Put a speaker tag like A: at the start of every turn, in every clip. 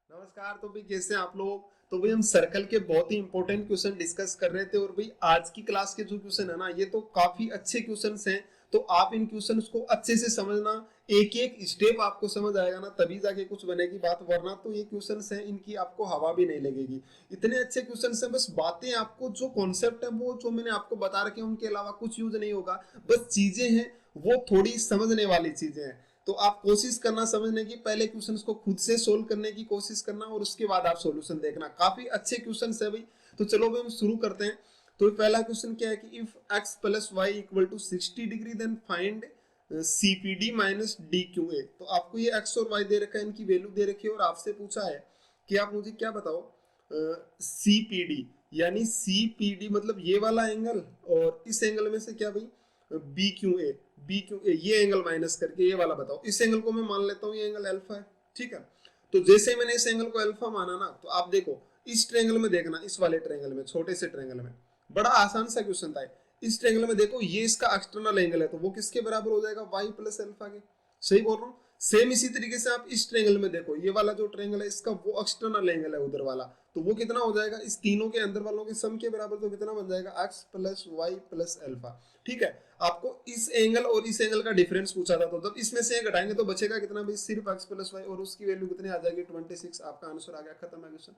A: नमस्कार। तो भाई कैसे हैं आप लोग। तो भाई हम सर्कल के बहुत ही इंपॉर्टेंट क्वेश्चन डिस्कस कर रहे थे और भाई आज की क्लास के जो क्वेश्चन है ना ये तो काफी अच्छे क्वेश्चंस हैं। तो आप इन क्वेश्चंस को अच्छे से समझना, एक एक स्टेप आपको समझ आएगा ना तभी जाके कुछ बनेगी बात, वरना तो ये क्वेश्चंस हैं इनकी आपको हवा भी नहीं लगेगी। इतने अच्छे क्वेश्चंस हैं, बस बातें आपको जो कॉन्सेप्ट है वो जो मैंने आपको बता रखे हैं उनके अलावा कुछ यूज नहीं होगा। बस चीजें हैं वो थोड़ी समझने वाली चीजें हैं। तो आप कोशिश करना समझने की, पहले क्वेश्चंस को खुद से सोल्व करने की कोशिश करना और उसके बाद आप सॉल्यूशन देखना। काफी अच्छे क्वेश्चंस है भाई। तो चलो भाई हम शुरू करते हैं। तो पहला क्वेश्चन क्या है कि if x plus Y equal to 60 degree then find CPD minus DQA। तो आपको ये x और y दे रखा है, इनकी वैल्यू दे रखी है और आपसे पूछा है कि आप मुझे क्या बताओ CPD, यानी CPD मतलब ये वाला एंगल और इस एंगल में से क्या भाई BQA। BQA ये एंगल माइनस करके ये वाला बताओ। इस एंगल को मैं मान लेता हूँ ये एंगल अल्फा है, ठीक है। तो जैसे मैंने इस एंगल को अल्फा माना ना, तो आप देखो इस ट्रायंगल में देखना, इस वाले ट्रायंगल में, छोटे से ट्रायंगल में, बड़ा आसान सा क्वेश्चन था। इस ट्रायंगल में देखो ये इसका एक्सटर्नल एंगल है तो वो किसके बराबर हो जाएगा, y प्लस अल्फा के। सही बोल रहा हूँ। सेम इसी तरीके से आप इस ट्रायंगल में देखो, ये वाला जो ट्रायंगल है इसका वो एक्सटर्नल एंगल है उधर वाला, तो वो कितना हो जाएगा, इस तीनों के अंदर वालों के सम के बराबर, तो कितना बन जाएगा x plus Y plus alpha. ठीक है। आपको इस एंगल और इस एंगल का डिफरेंस पूछा था, तो जब इसमें से एक घटाएंगे तो बचेगा कितना भाई, सिर्फ x प्लस वाई, और उसकी वैल्यू कितनी आ जाएगी 26। आपका आंसर आ गया, खत्म है क्वेश्चन।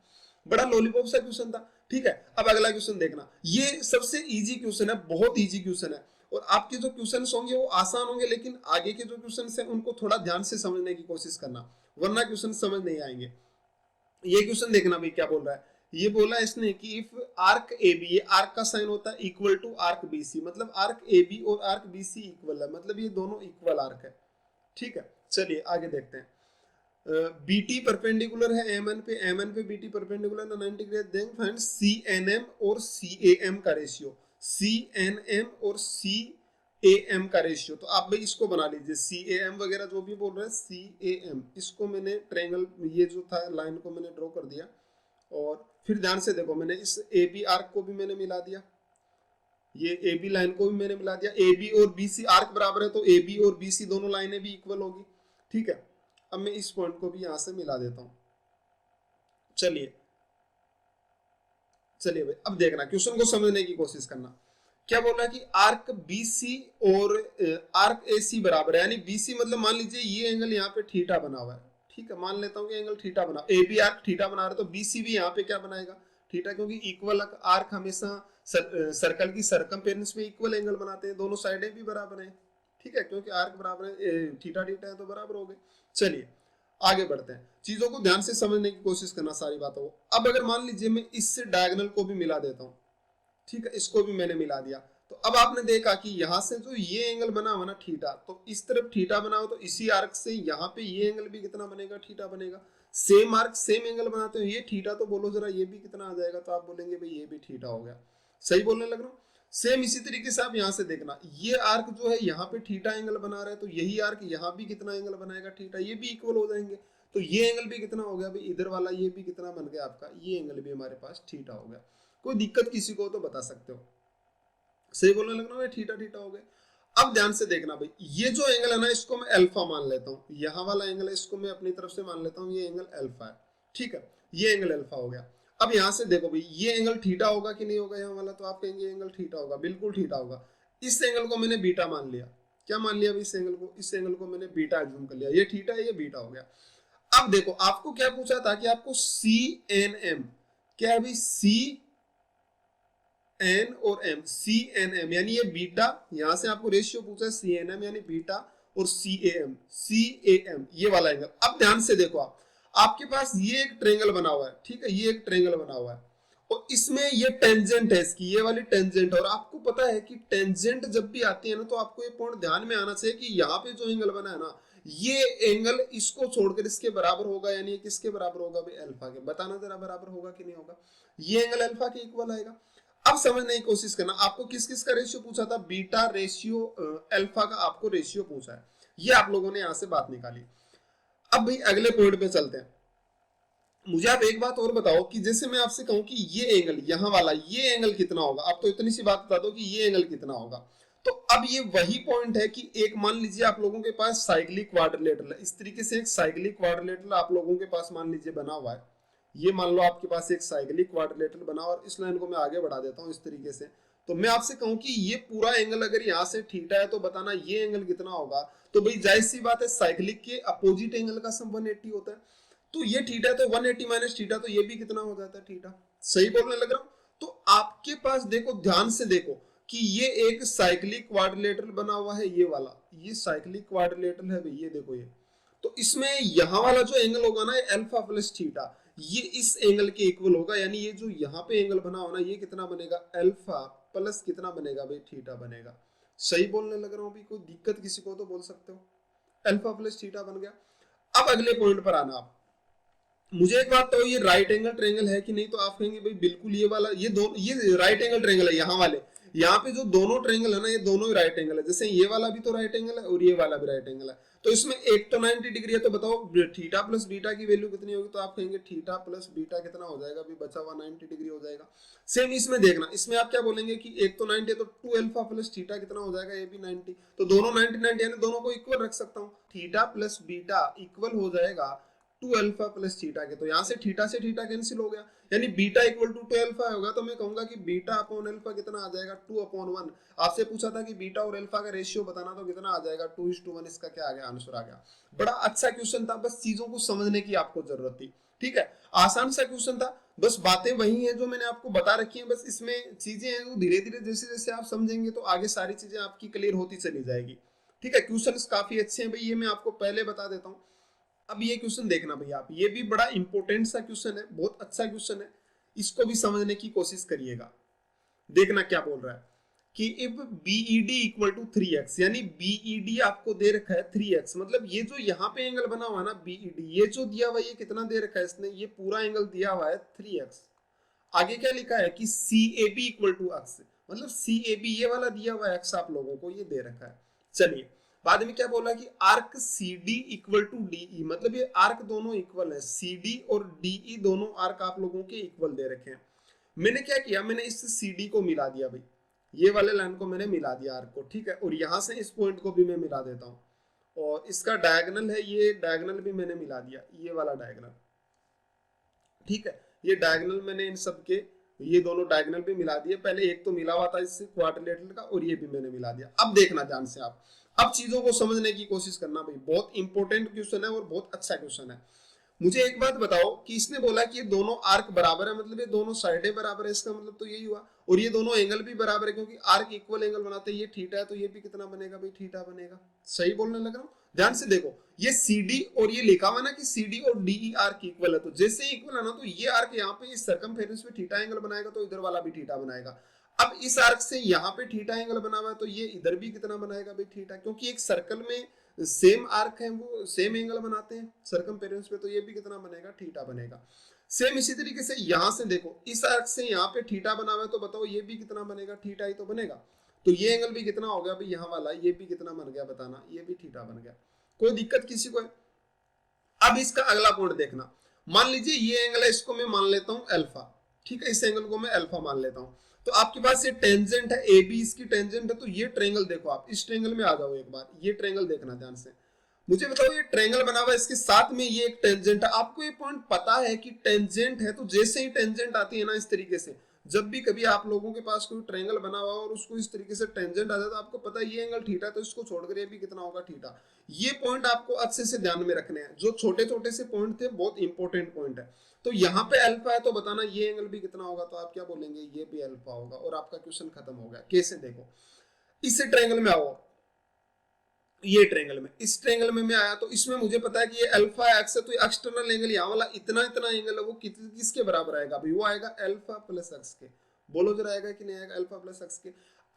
A: बड़ा लॉलीपॉप सा क्वेश्चन था। ठीक है। अब अगला क्वेश्चन देखना, ये सबसे इजी क्वेश्चन है, बहुत इजी क्वेश्चन है। और आपके जो क्वेश्चन होंगे वो आसान होंगे, लेकिन आगे के जो क्वेश्चन है उनको थोड़ा ध्यान से समझने की कोशिश करना, वरना क्वेश्चन समझ नहीं आएंगे। ये क्वेश्चन देखना भाई क्या बोल रहा है। ये बोला इसने कि इफ आर्क ए बी, ये आर्क का साइन होता है equal to arc B C, मतलब आर्क ए बी और आर्क बी सी इक्वल है, मतलब ये दोनों इक्वल आर्क है। ठीक है। चलिए आगे देखते हैं। बी टी परपेंडिकुलर है एम एन पे, एम एन पे बी टी परपेंडिकुलर है 90 degree. Then find C N M और सी ए एम का रेशियो। सी एन एम और सी ए एम का रेशियो, तो आप भाई इसको बना लीजिए, सी ए एम वगैरह जो भी बोल रहे हैं, सी ए एम, इसको मैंने ट्रायंगल ये जो था लाइन को मैंने ड्रॉ कर दिया। और फिर ध्यान से देखो, मैंने इस ए बी आर्क को भी मैंने मिला दिया, ये ए बी लाइन को भी मैंने मिला दिया। ए बी और बी सी आर्क बराबर है तो ए बी और बी सी दोनों लाइनें भी इक्वल होगी। ठीक है। अब मैं इस पॉइंट को भी यहां से मिला देता हूं। चलिए चलिए भाई, अब देखना, क्वेश्चन को समझने की कोशिश करना। क्या बोल रहा है कि आर्क बी सी और आर्क ए सी बराबर है, यानी बी सी मतलब मान लीजिए ये एंगल यहाँ पे थीटा बना हुआ है। ठीक है, मान लेता हूँ कि एंगल थीटा बना, ए बी आर्क थीटा बना रहा है तो बी सी भी यहाँ पे क्या बनाएगा, थीटा, क्योंकि इक्वल आर्क हमेशा सर्कल की सरकमफेरेंस में इक्वल एंगल बनाते हैं, दोनों साइडें भी बराबर है। ठीक है, क्योंकि आर्क बराबर है, थीटा थीटा है तो बराबर हो गए। चलिए आगे बढ़ते हैं, चीजों को ध्यान से समझने की कोशिश करना सारी बातों को। अब अगर मान लीजिए मैं इससे डायगोनल को भी मिला देता हूं, ठीक है, इसको भी मैंने मिला दिया, तो अब आपने देखा कि यहां से जो ये एंगल बना हुआ ना थीटा, तो इस तरफ थीटा बना हो तो इसी आर्क से यहाँ पे ये एंगल भी कितना बनेगा, थीटा बनेगा। सेम आर्क सेम एंगल बनाते हो, ये थीटा, तो बोलो जरा ये भी कितना आ जाएगा, तो आप बोलेंगे भाई ये भी थीटा हो गया। सही बोलने लग रहा हूँ। सेम इसी तरीके से आप यहाँ से देखना, ये आर्क जो है यहाँ पे थीटा एंगल बना रहा है, तो यही आर्क यहाँ भी कितना एंगल बनाएगा, थीटा, ये भी इक्वल हो जाएंगे। तो ये एंगल भी कितना हो गया भाई, इधर वाला ये भी कितना बन गया आपका, ये एंगल भी हमारे पास थीटा हो गया। कोई दिक्कत किसी को तो बता सकते हो। सही बोलने लगना भाई, थीटा थीटा हो गए। अब ध्यान से देखना भाई, ये जो एंगल है ना इसको मैं अल्फा मान लेता हूँ, यहाँ वाला एंगल है इसको मैं अपनी तरफ से मान लेता हूँ, ये एंगल अल्फा है। ठीक है, ये एंगल अल्फा हो गया। अब यहाँ से देखो भाई, ये एंगल थीटा होगा कि नहीं होगा यहाँ वाला, तो आप कहेंगे एंगल थीटा होगा, बिल्कुल थीटा होगा। इस एंगल को मैंने बीटा मान लिया। क्या मान लिया भाई, इस एंगल को मैंने बीटा एज्यूम कर लिया, ये थीटा है ये बीटा हो गया। अब देखो आपको क्या पूछा था कि आपको सी एन एम, क्या है भाई, सी एन और एम, सी एन एम यानी ये बीटा, यहां से आपको रेशियो पूछा है सी एन एम यानी बीटा, और सी ए एम ये वाला एंगल। अब ध्यान से देखो, आप आपके पास ये एक ट्रेंगल बना हुआ है, ठीक है, ये एक ट्रेंगल बना हुआ है और इसमें ये टेंजेंट है इसकी, ये वाली टेंजेंट, और आपको पता है कि टेंजेंट जब भी आती है ना तो आपको ये पॉइंट ध्यान में आना चाहिए कि यहाँ पे जो एंगल बना है ना, ये एंगल इसको छोड़कर इसके बराबर होगा, यानी किसके बराबर होगा भाई, अल्फा के। बताना जरा बराबर होगा कि नहीं होगा, ये एंगल अल्फा के इक्वल आएगा। अब समझने की कोशिश करना, आपको किस किस का रेशियो पूछा था, बीटा रेशियो अल्फा का आपको रेशियो पूछा है, ये आप लोगों ने यहां से बात निकाली। अब भाई अगले पॉइंट पे चलते हैं। मुझे आप एक बात और बताओ कि जैसे मैं आपसे कहूं कि ये एंगल यहाँ वाला, ये एंगल कितना होगा, आप तो इतनी सी बात बता दो कि ये एंगल कितना होगा। तो अब ये वही पॉइंट है कि एक मान लीजिए आप लोगों के पास साइक्लिक क्वाड्रिलेटरल है, इस तरीके से एक साइक्लिक क्वाड्रिलेटरल आप लोगों के पास मान लीजिए बना हुआ है। ये मान लो आपके पास एक साइक्लिक क्वाड्रिलेटरल बना, और इस लाइन को मैं आगे बढ़ा देता हूँ इस तरीके से। तो मैं आपसे कहूं कि ये पूरा एंगल अगर यहाँ से थीटा है तो बताना ये एंगल कितना होगा। तो भाई जाहिर सी बात है, साइक्लिक के अपोजिट एंगल का सम 180 होता है। तो ये थीटा है तो 180 माइनस थीटा, तो ये भी कितना हो जाता है थीटा। सही बोलने लग रहा हूं? तो आपके पास देखो, ध्यान से देखो कि ये एक साइक्लिक क्वाड्रिलेटरल बना हुआ है, ये वाला, ये साइक्लिक क्वाड्रिलेटरल है भाई, ये देखो ये। तो इसमें यहाँ वाला जो एंगल होगा ना, अल्फा प्लस थीटा, ये इस एंगल के इक्वल होगा। यानी ये जो यहाँ पे एंगल बना हो ना, ये कितना बनेगा, अल्फा प्लस कितना बनेगा भाई, थीटा बनेगा। सही बोलने लग रहा हूँ भाई? कोई दिक्कत किसी को तो बोल सकते हो। अल्फा प्लस थीटा बन गया। अब अगले पॉइंट पर आना आप। मुझे एक बात तो, ये राइट एंगल ट्रायंगल है कि नहीं? तो आप कहेंगे भाई बिल्कुल ये वाला, ये राइट एंगल ट्रायंगल है। यहाँ वाले, यहाँ पे जो दोनों ट्रायंगल है ना, ये दोनों ही राइट एंगल है। जैसे ये वाला भी तो राइट एंगल है और ये वाला भी राइट एंगल है। तो इसमें एक तो 90 डिग्री है। तो बताओ थीटा प्लस बीटा की वैल्यू कितनी होगी? तो आप कहेंगे थीटा प्लस बीटा कितना हो जाएगा, अभी बचा हुआ 90 डिग्री हो जाएगा। सेम इसमें देखना, इसमें आप क्या बोलेंगे कि एक तो 90 है तो 2 अल्फा प्लस थीटा कितना हो जाएगा, ये भी 90। तो दोनों 90 90 यानी दोनों को इक्वल रख सकता हूँ। थीटा प्लस बीटा इक्वल हो जाएगा 2 अल्फा प्लस थीटा के। तो यहाँ से थीटा कैंसिल हो गया, यानी बीटा इक्वल टू 2 अल्फा होगा। तो मैं कहूंगा कि बीटा अपॉन अल्फा कितना आ जाएगा, 2/1। आपसे पूछा था कि बीटा और अल्फा का रेशियो बताना, तो कितना आ जाएगा, 2:1। इसका क्या आ गया, आंसर आ गया। बड़ा अच्छा क्वेश्चन था, बस चीजों को समझने की आपको जरूरत थी। ठीक है, आसान सा क्वेश्चन था, बस बातें वही हैं जो मैंने आपको बता रखी हैं। बस इसमें चीजें हैं वो धीरे धीरे जैसे जैसे आप समझेंगे तो आगे सारी चीजें आपकी क्लियर होती चली जाएगी। ठीक है, क्वेश्चंस काफी अच्छे हैं भाई, ये मैं आपको पहले बता देता हूँ। अब ये क्वेश्चन देखना भैया आप, ये भी बड़ा इंपॉर्टेंट सा क्वेश्चन है, बहुत अच्छा क्वेश्चन है। इसको भी समझने की कोशिश करिएगा। देखना क्या बोल रहा है कि if BED equal to 3x, यानी BED आपको दे रखा है 3x, मतलब ये जो यहाँ पे एंगल बना हुआ है ना BED, ये जो दिया हुआ है ये कितना दे रखा है इसने, ये पूरा एंगल दिया हुआ है 3x। आगे क्या लिखा है कि CAB इक्वल टू x, मतलब CAB ये वाला दिया हुआ है x आप लोगों को ये दे रखा है। चलिए, बाद में क्या बोला कि arc CD equal to DE, मतलब ये आर्क दोनों इक्वल है, CD और DE दोनों आर्क आप लोगों के इक्वल दे रखे हैं। मैंने क्या किया, मैंने इस CD को मिला दिया भाई, ये वाले लाइन को मैंने मिला दिया आर्क को। ठीक है, और यहां से इस पॉइंट को भी मैं मिला देता हूं, और इसका डायगोनल है, ये डायगोनल भी मैंने मिला दिया, ये वाला डायगोनल। ठीक है, ये डायगोनल मैंने इन सब के, ये दोनों डायगोनल भी मिला दिए। पहले एक तो मिला हुआ था इससे क्वाड्रिलेटरल का, और ये भी मैंने मिला दिया। अब देखना ध्यान से आप, अब चीजों को समझने की कोशिश करना भाई, बहुत इंपॉर्टेंट क्वेश्चन है और बहुत अच्छा क्वेश्चन है। मुझे एक बात बताओ कि इसने बोला कि ये दोनों आर्क बराबर है, मतलब ये दोनों साइडें बराबर है, इसका मतलब तो यही हुआ। और ये दोनों एंगल भी बराबर है, क्योंकि आर्क इक्वल एंगल बनाते हैं। ये थीटा है तो ये भी कितना बनेगा भाई, थीटा बनेगा। सही बोलने लग रहा हूँ? ध्यान से देखो, ये CD और ये लिखा हुआ ना कि CD और DE आर्क इक्वल है, तो जैसे इक्वल है ना, तो ये आर्क यहाँ पे इस सर्कमफेरेंस पे थीटा एंगल बनाएगा, तो इधर वाला भी थीटा बनाएगा। अब इस आर्क से यहाँ पे थीटा एंगल बना हुआ है, तो ये इधर भी कितना बनाएगा भाई, थीटा, क्योंकि एक सर्कल में सेम आर्क है, वो सेम एंगल बनाते हैं सर्कमफेरेंस पे, तो ये भी कितना बनेगा, थीटा बनेगा। सेम इसी तरीके से यहाँ से देखो, इस आर्क से यहाँ पे थीटा बना हुआ है, तो बताओ ये भी कितना बनेगा, थीटा ही तो बनेगा। तो ये एंगल भी कितना हो गया भाई, यहाँ वाला, ये भी कितना बन गया बताना, ये भी थीटा बन गया। कोई दिक्कत किसी को है? अब इसका अगला पॉइंट देखना, मान लीजिए ये एंगल है, इसको मैं मान लेता हूं अल्फा। ठीक है, इस एंगल को मैं अल्फा मान लेता हूं। तो आपके पास ये टेंजेंट है AB, इसकी टेंजेंट है, तो ये ट्रायंगल देखो, आप इस ट्रायंगल में आ जाओ एक बार, ये ट्रायंगल देखना ध्यान से। मुझे बताओ, ये ट्रायंगल बना हुआ है, इसके साथ में ये एक टेंजेंट है। आपको ये पॉइंट पता है कि टेंजेंट है, तो जैसे ही टेंजेंट आती है ना इस तरीके से, जब भी कभी आप लोगों के पास कोई ट्रायंगल बना हुआ और उसको इस तरीके से टेंजेंट आ जाता है, आपको पता है ये एंगल थीटा, तो इसको छोड़कर ये भी कितना होगा, थीटा। ये पॉइंट आपको अच्छे से ध्यान में रखने हैं, जो छोटे छोटे से पॉइंट थे, बहुत इंपॉर्टेंट पॉइंट है। तो यहाँ पे अल्फा है, तो बताना ये एंगल भी कितना होगा, तो आप क्या बोलेंगे, ये भी अल्फा होगा, और आपका क्वेश्चन खत्म हो गया। कैसे? देखो, इस ट्रायंगल में आओ, ये ट्रायंगल में, इस ट्रायंगल में मैं आया, तो इसमें मुझे पता है कि ये अल्फा एक्स है, तो ये एक्सटर्नल एंगल यहाँ वाला इतना इतना एंगल है, वो किसके बराबर आएगा भाई, वो आएगा अल्फा प्लस एक्स के। बोलो जरा, आएगा कि नहीं आएगा, अल्फा प्लस एक्स के।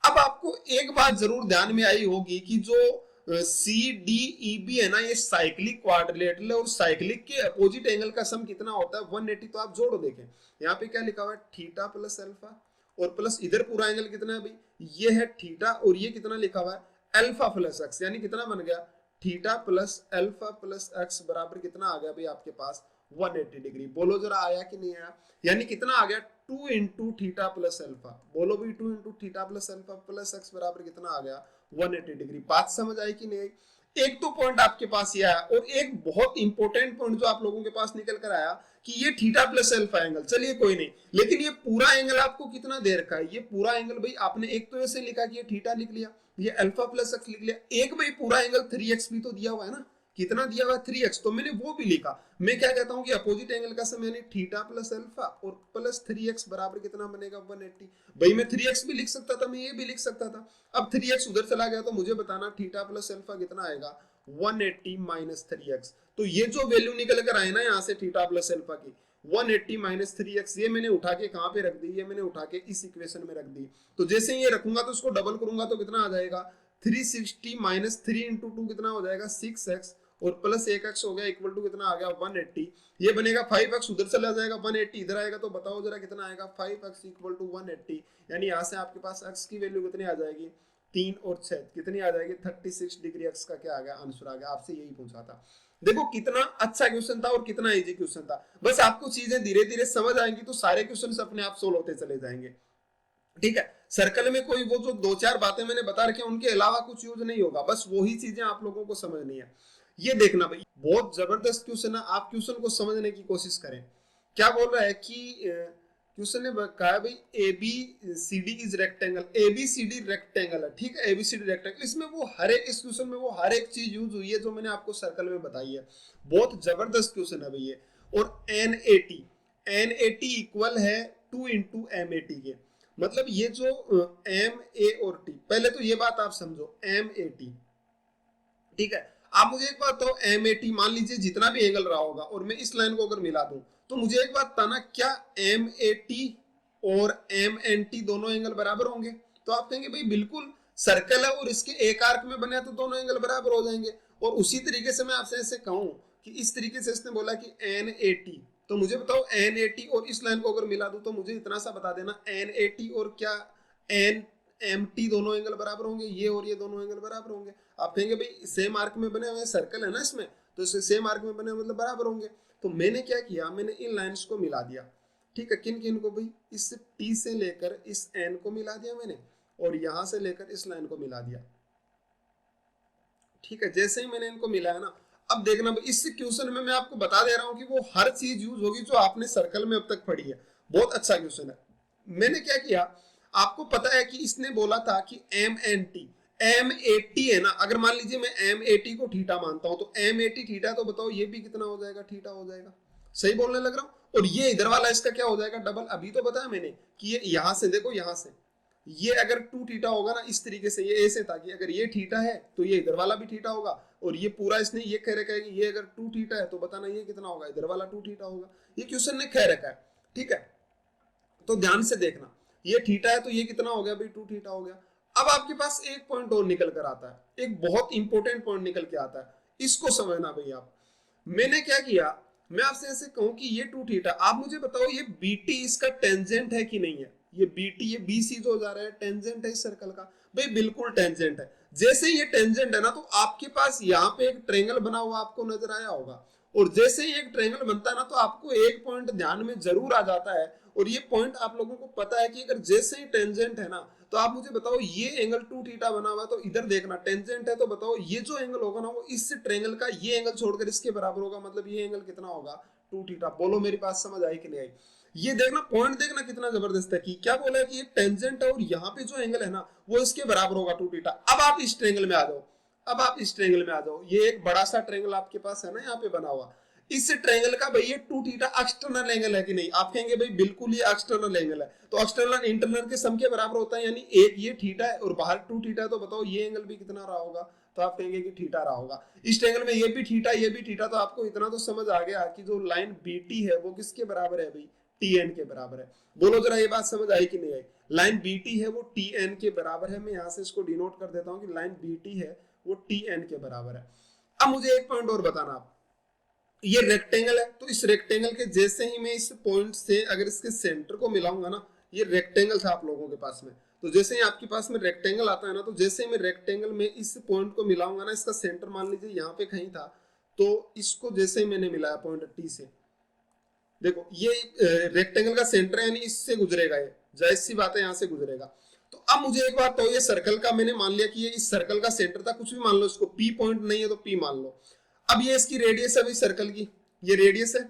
A: अब आपको एक बात जरूर ध्यान में आई होगी कि जो CDEB है ना, ये साइक्लिक क्वाड्रिलेटरल है, और साइक्लिक के अपोजिट एंगल का सम कितना होता है, 180। तो आप जोड़ो, देखें यहाँ पे क्या लिखा हुआ है, थीटा प्लस अल्फा, और प्लस इधर पूरा एंगल कितना है भाई, ये है थीटा, और ये कितना लिखा हुआ है, अल्फा प्लस एक्स, यानी कितना बन गया, theta plus alpha plus x बराबर कितना आ गया भाई आपके पास, 180 डिग्री। बोलो जरा आया कि नहीं आया? यानी कितना आ गया 2 इंटू थीटा प्लस अल्फा। बोलो भाई 2 into theta plus alpha plus x बराबर कितना आ गया 180 डिग्री। बात समझ आई कि नहीं आई? एक तो पॉइंट आपके पास ये आया, और एक बहुत इंपॉर्टेंट पॉइंट जो आप लोगों के पास निकल कर आया कि ये थीटा प्लस अल्फा एंगल, चलिए कोई नहीं, लेकिन ये पूरा एंगल आपको कितना दे रखा है? ये पूरा एंगल भाई आपने एक तो ऐसे लिखा कि ये थीटा लिख लिया, ये अल्फा प्लस एक्स लिख लिया, एक भाई पूरा एंगल 3x भी तो दिया हुआ है ना। कितना दिया हुआ है 3x, तो मैंने वो भी लिखा। मैं क्या कहता हूँ कि अपोजिट एंगल का सम यानी थीटा प्लस अल्फा और प्लस 3x बराबर कितना बनेगा 180। भाई मैं 3x भी लिख सकता था, मैं ये भी लिख सकता था। अब 3x उधर चला गया तो मुझे बताना थीटा प्लस अल्फा कितना आएगा 180 माइनस 3x। तो ये जो वैल्यू निकल कर आए ना यहाँ से थीटा प्लस अल्फा की 180 माइनस 3x, ये मैंने उठा के कहाँ पे रख दी? ये मैंने उठा के इस इक्वेशन में रख दी। तो जैसे ये रखूंगा तो इसको डबल करूंगा तो कितना आ जाएगा 360 माइनस 3 इंटू 2 कितना हो जाएगा 6x, और प्लस 1x हो गया इक्वल टू कितना आ गया 180। ये बनेगा 5x, उधर चला जाएगा 180 इधर आएगा, तो बताओ जरा कितना आएगा 5x इक्वल टू 180। यानी यहाँ से आपके पास x की वैल्यू कितनी आ जाएगी 3 और 6 कितनी आ जाएगी 36 डिग्री। x का क्या आ गया आंसर आ गया। आपसे यही पूछा था। देखो कितना अच्छा क्वेश्चन था और कितना इजी क्वेश्चन था। बस आपको चीजें धीरे धीरे समझ आएंगी तो सारे क्वेश्चन अपने आप सोल्व होते चले जाएंगे। ठीक है, सर्कल में कोई वो जो दो चार बातें मैंने बता रखी उनके अलावा कुछ यूज नहीं होगा, बस वही चीजें आप लोगों को समझनी है। ये देखना भाई बहुत जबरदस्त क्वेश्चन है, आप क्वेश्चन को समझने की कोशिश करें। क्या बोल रहा है कि क्वेश्चन ने कहा है भाई A B C D is rectangle, A B C D rectangle है, ठीक है, A B C D rectangle. इसमें वो हर एक, इस क्वेश्चन में वो हर एक चीज यूज हुई है जो मैंने आपको सर्कल में बताई है। बहुत जबरदस्त क्वेश्चन है भाई ये। और एन ए टी इक्वल है 2 इंटू एम ए टी के, मतलब ये जो एम ए और टी, पहले तो ये बात आप समझो एम ए टी, ठीक है। आप मुझे एक बात बताओ एम ए टी मान लीजिए जितना भी एंगल रहा होगा और मैं इस लाइन को अगर मिला दूं तो मुझे एक बात बताना क्या एम ए टी और एम एन टी दोनों एंगल बराबर होंगे? तो आप कहेंगे भाई बिल्कुल, सर्कल है और इसके एक आर्क में बने तो दोनों एंगल बराबर हो जाएंगे। और उसी तरीके से मैं आपसे ऐसे कहूं कि इस तरीके से इसने बोला कि एन ए टी, तो मुझे बताओ एन ए टी और इस लाइन को अगर मिला दूं तो मुझे इतना सा बता देना एन ए टी और क्या एन एम टी दोनों एंगल बराबर होंगे, ये और ये दोनों एंगल बराबर होंगे। आप कहेंगे भाई सेम आर्क में बने हुए सर्कल है ना इसमें, तो इससे सेम आर्क में बने मतलब बराबर होंगे। तो मैंने क्या किया, मैंने इन लाइंस को मिला दिया, ठीक है। किन किन को भाई? इस टी से लेकर इस एन को मिला दिया मैंने, और यहां से लेकर इस लाइन को मिला दिया, ठीक है। जैसे ही मैंने इनको मिलाया ना, अब देखना भाई इस क्वेश्चन में मैं आपको बता दे रहा हूं कि वो हर चीज यूज होगी जो आपने सर्कल में अब तक पढ़ी है। बहुत अच्छा क्वेश्चन है। मैंने क्या किया, आपको पता है कि इसने बोला था कि M N T, M A T है ना, अगर मान लीजिए मैं एम ए टी को थीटा मानता हूं तो एम ए टी थीटा, तो बताओ ये भी कितना हो जाएगा थीटा हो जाएगा। सही बोलने लग रहा हूं। और ये इधर वाला इसका क्या हो जाएगा डबल। अभी तो बताया मैंने कि ये यहां से देखो, यहां से ये अगर 2 थीटा होगा ना इस तरीके से, ये ऐसे था कि अगर ये थीटा है तो ये इधर वाला भी थीटा होगा, और ये पूरा इसने ये कह रखा है कि ये अगर 2 थीटा है तो बताना ये कितना होगा, इधर वाला 2 थीटा होगा। ये क्वेश्चन ने कह रखा है, ठीक है। तो ध्यान से देखना, ये थीटा है तो ये कितना हो गया भाई 2 थीटा हो गया। अब आपके पास एक पॉइंट और निकल कर आता है, एक बहुत इंपॉर्टेंट पॉइंट निकल के आता है, इसको समझना भाई आप। मैंने क्या किया, मैं आपसे ऐसे कहूं कि ये 2 थीटा, आप मुझे बताओ ये बीटी इसका टेंजेंट है कि नहीं है? ये बीटी, ये बीसी जो जा रहा है टेंजेंट है इस सर्कल का? भाई बिल्कुल टेंजेंट है। जैसे ये टेंजेंट है ना, तो आपके पास यहाँ पे एक ट्रायंगल बना हुआ आपको नजर आया होगा, और जैसे ही एक ट्रायंगल बनता है ना तो आपको एक पॉइंट ध्यान में जरूर आ जाता है, और ये पॉइंट आप लोगों को पता है कि अगर जैसे ही टेंजेंट है ना, तो आप मुझे बताओ ये एंगल 2 थीटा बना हुआ है, तो इधर देखना टेंजेंट है, तो बताओ ये जो एंगल होगा ना वो इस ट्रायंगल का ये एंगल छोड़कर इसके बराबर होगा, मतलब ये एंगल कितना होगा 2 थीटा। बोलो मेरी बात समझ आई कि नहीं आई? ये देखना पॉइंट, देखना कितना जबरदस्त है कि क्या बोला है कि ये टेंजेंट है और यहाँ पे जो एंगल है ना वो इसके बराबर होगा 2 थीटा। अब आप इस ट्रायंगल में आ जाओ, अब आप इस ट्रायंगल में आ जाओ, ये एक बड़ा सा ट्रायंगल आपके पास है ना यहाँ पे बना हुआ, इस ट्रायंगल का भाई ये 2 थीटा एक्सटर्नल एंगल है कि नहीं? आप कहेंगे भाई बिल्कुल ये एक्सटर्नल एंगल है, तो एक्सटर्नल इंटरनल के सम के बराबर होता है, यानी एक ये थीटा है और बाहर 2 थीटा है, तो बताओ ये एंगल भी कितना रहा होगा? तो आप कहेंगे कि थीटा रहा होगा। इस ट्रायंगल में ये भी थीटा, ये भी थीटा, तो आपको इतना तो समझ आ गया कि जो लाइन बीटी है वो किसके बराबर है भाई? टी एन के बराबर है। बोलो जरा ये बात समझ आई कि नहीं आई? लाइन बीटी है वो टी एन के बराबर है। मैं यहाँ से इसको डिनोट कर देता हूँ कि लाइन बीटी है वो टी एन के बराबर है। अब मुझे एक पॉइंट और बताना, आप ये रेक्टेंगल है, तो इस रेक्टेंगल के जैसे ही मैं इस पॉइंट से अगर इसके सेंटर को मिलाऊंगा ना, ये रेक्टेंगल था आप लोगों के पास में, तो जैसे ही आपके पास में रेक्टेंगल आता है ना, तो जैसे ही मैं रेक्टेंगल में इस पॉइंट को मिलाऊंगा ना, इसका सेंटर मान लीजिए यहाँ पे कहीं था, तो इसको जैसे ही मैंने मिलाया पॉइंट टी से, देखो ये रेक्टेंगल का सेंटर है, यानी इससे गुजरेगा, ये जाहिर सी बात है यहाँ से गुजरेगा। तो अब मुझे एक बात तो, ये सर्कल का मैंने मान लिया कि ये इस सर्कल का सेंटर था, कुछ भी मान लो इसको, पी पॉइंट नहीं है तो पी मान लो। अब ये इसकी रेडियस है भाई सर्कल की, ये रेडियस है,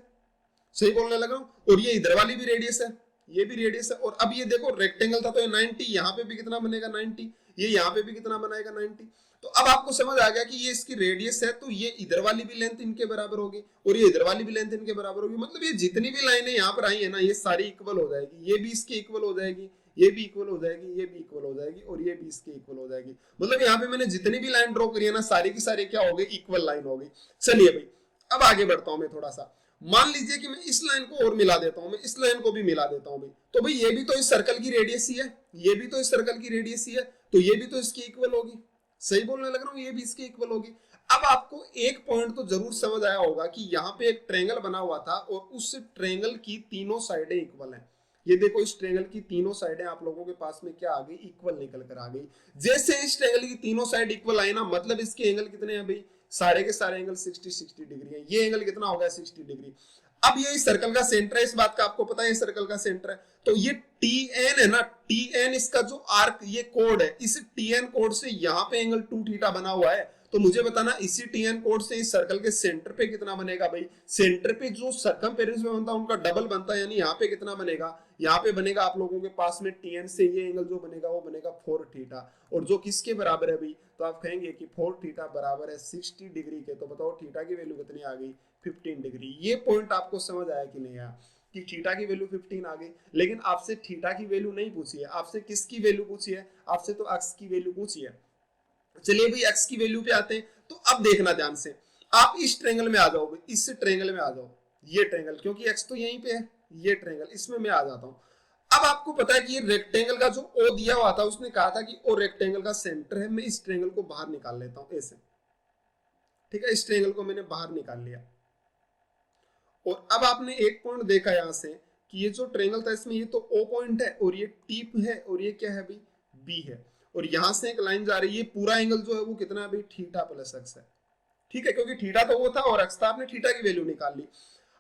A: सही बोलने लगा हूं, और ये इधर वाली भी रेडियस है, ये भी रेडियस है। और अब ये देखो रेक्टेंगल था तो ये 90, यहाँ पे भी कितना बनेगा 90, ये यहाँ पे भी कितना बनाएगा 90। तो अब आपको समझ आ गया कि ये इसकी रेडियस है, तो ये इधर वाली भी लेंथ इनके बराबर होगी और ये इधर वाली भी लेंथ इनके बराबर होगी। मतलब ये जितनी भी लाइनें यहाँ पर आई है ना, ये सारी इक्वल हो जाएगी, ये भी इसके इक्वल हो जाएगी, ये भी इक्वल हो जाएगी, ये भी इक्वल हो जाएगी, और ये भी इसके इक्वल हो जाएगी। मतलब यहाँ पे मैंने जितनी भी लाइन ड्रॉ करी है ना, सारी की सारी क्या हो गई, इक्वल लाइन हो गई। चलिए भाई अब आगे बढ़ता हूं मैं थोड़ा सा। मान लीजिए कि मैं इस लाइन को और मिला देता हूं, मैं इस लाइन को भी मिला देता हूं भाई, तो भाई ये भी तो इस सर्कल की रेडियस ही है, ये भी तो इस सर्कल की रेडियस ही है, तो ये भी तो इसकी इक्वल होगी। सही बोलने लग रहा हूं, ये भी इसकी इक्वल होगी। अब आपको एक पॉइंट तो जरूर समझ आया होगा कि यहाँ पे एक ट्रायंगल बना हुआ था और उस ट्रायंगल की तीनों साइडें इक्वल हैं। ये देखो इस ट्रायंगल की तीनों साइडें आप लोगों के पास में क्या आ गई, इक्वल निकल कर आ गई। जैसे इस ट्रायंगल की तीनों साइड इक्वल आई ना, मतलब इसके एंगल कितने हैं भाई, सारे के सारे एंगल 60 डिग्री है। ये एंगल कितना हो गया 60 डिग्री। अब ये इस सर्कल का सेंटर है, इस बात का आपको पता है, ये सर्कल का सेंटर है, तो ये टी एन है ना, टी एन इसका जो आर्क, ये कोड है, इस टी एन कोड से यहाँ पे एंगल 2 थीटा बना हुआ है। तो मुझे बताना इसी टी एन कोड से इस सर्कल के सेंटर पे कितना बनेगा भाई। सेंटर पे जो सर्कमफेरेंस में बनता है उनका डबल बनता है, यानी यहाँ पे कितना बनेगा, यहाँ पे बनेगा आप लोगों के पास में टी एन से ये एंगल जो बनेगा वो बनेगा 4 थीटा, और जो किसके बराबर है भाई, तो आप कहेंगे कि 4 थीटा बराबर है 60 डिग्री के। तो बताओ थीटा की वैल्यू कितनी आ गई, 15 डिग्री। ये पॉइंट आपको समझ आया कि नहीं आया कि थीटा की वैल्यू 15 आ गई। लेकिन आपसे थीटा की वैल्यू नहीं पूछी है, आपसे किसकी वैल्यू पूछी है, आपसे तो एक्स की वैल्यू पूछी है। चलिए भाई एक्स की वैल्यू पे आते हैं। तो अब देखना ध्यान से, आप इस ट्रायंगल में आ जाओ भाई, इस ट्रायंगल में आ जाओ, ये ट्रायंगल, क्योंकि एक्स तो यहीं पे है, ये ट्रायंगल, इसमें मैं आ जाता हूं। अब आपको पता है कि ये रेक्टेंगल का जो ओ दिया हुआ था, उसने कहा था कि ओ रेक्टेंगल का सेंटर है। मैं इस ट्रायंगल को बाहर निकाल लेता हूं ऐसे, ठीक है, इस ट्रायंगल को मैंने बाहर निकाल लिया। और अब आपने एक पॉइंट देखा यहां से कि ये जो ट्रायंगल था इसमें ये तो ओ पॉइंट है और ये टीप है और ये क्या है भाई, बी है, और यहां से एक लाइन जा रही है। ये पूरा एंगल जो है वो कितना है भाई, थीटा प्लस एक्स है, ठीक है, क्योंकि थीटा तो वो था और एक्स था, आपने थीटा की वैल्यू निकाल ली।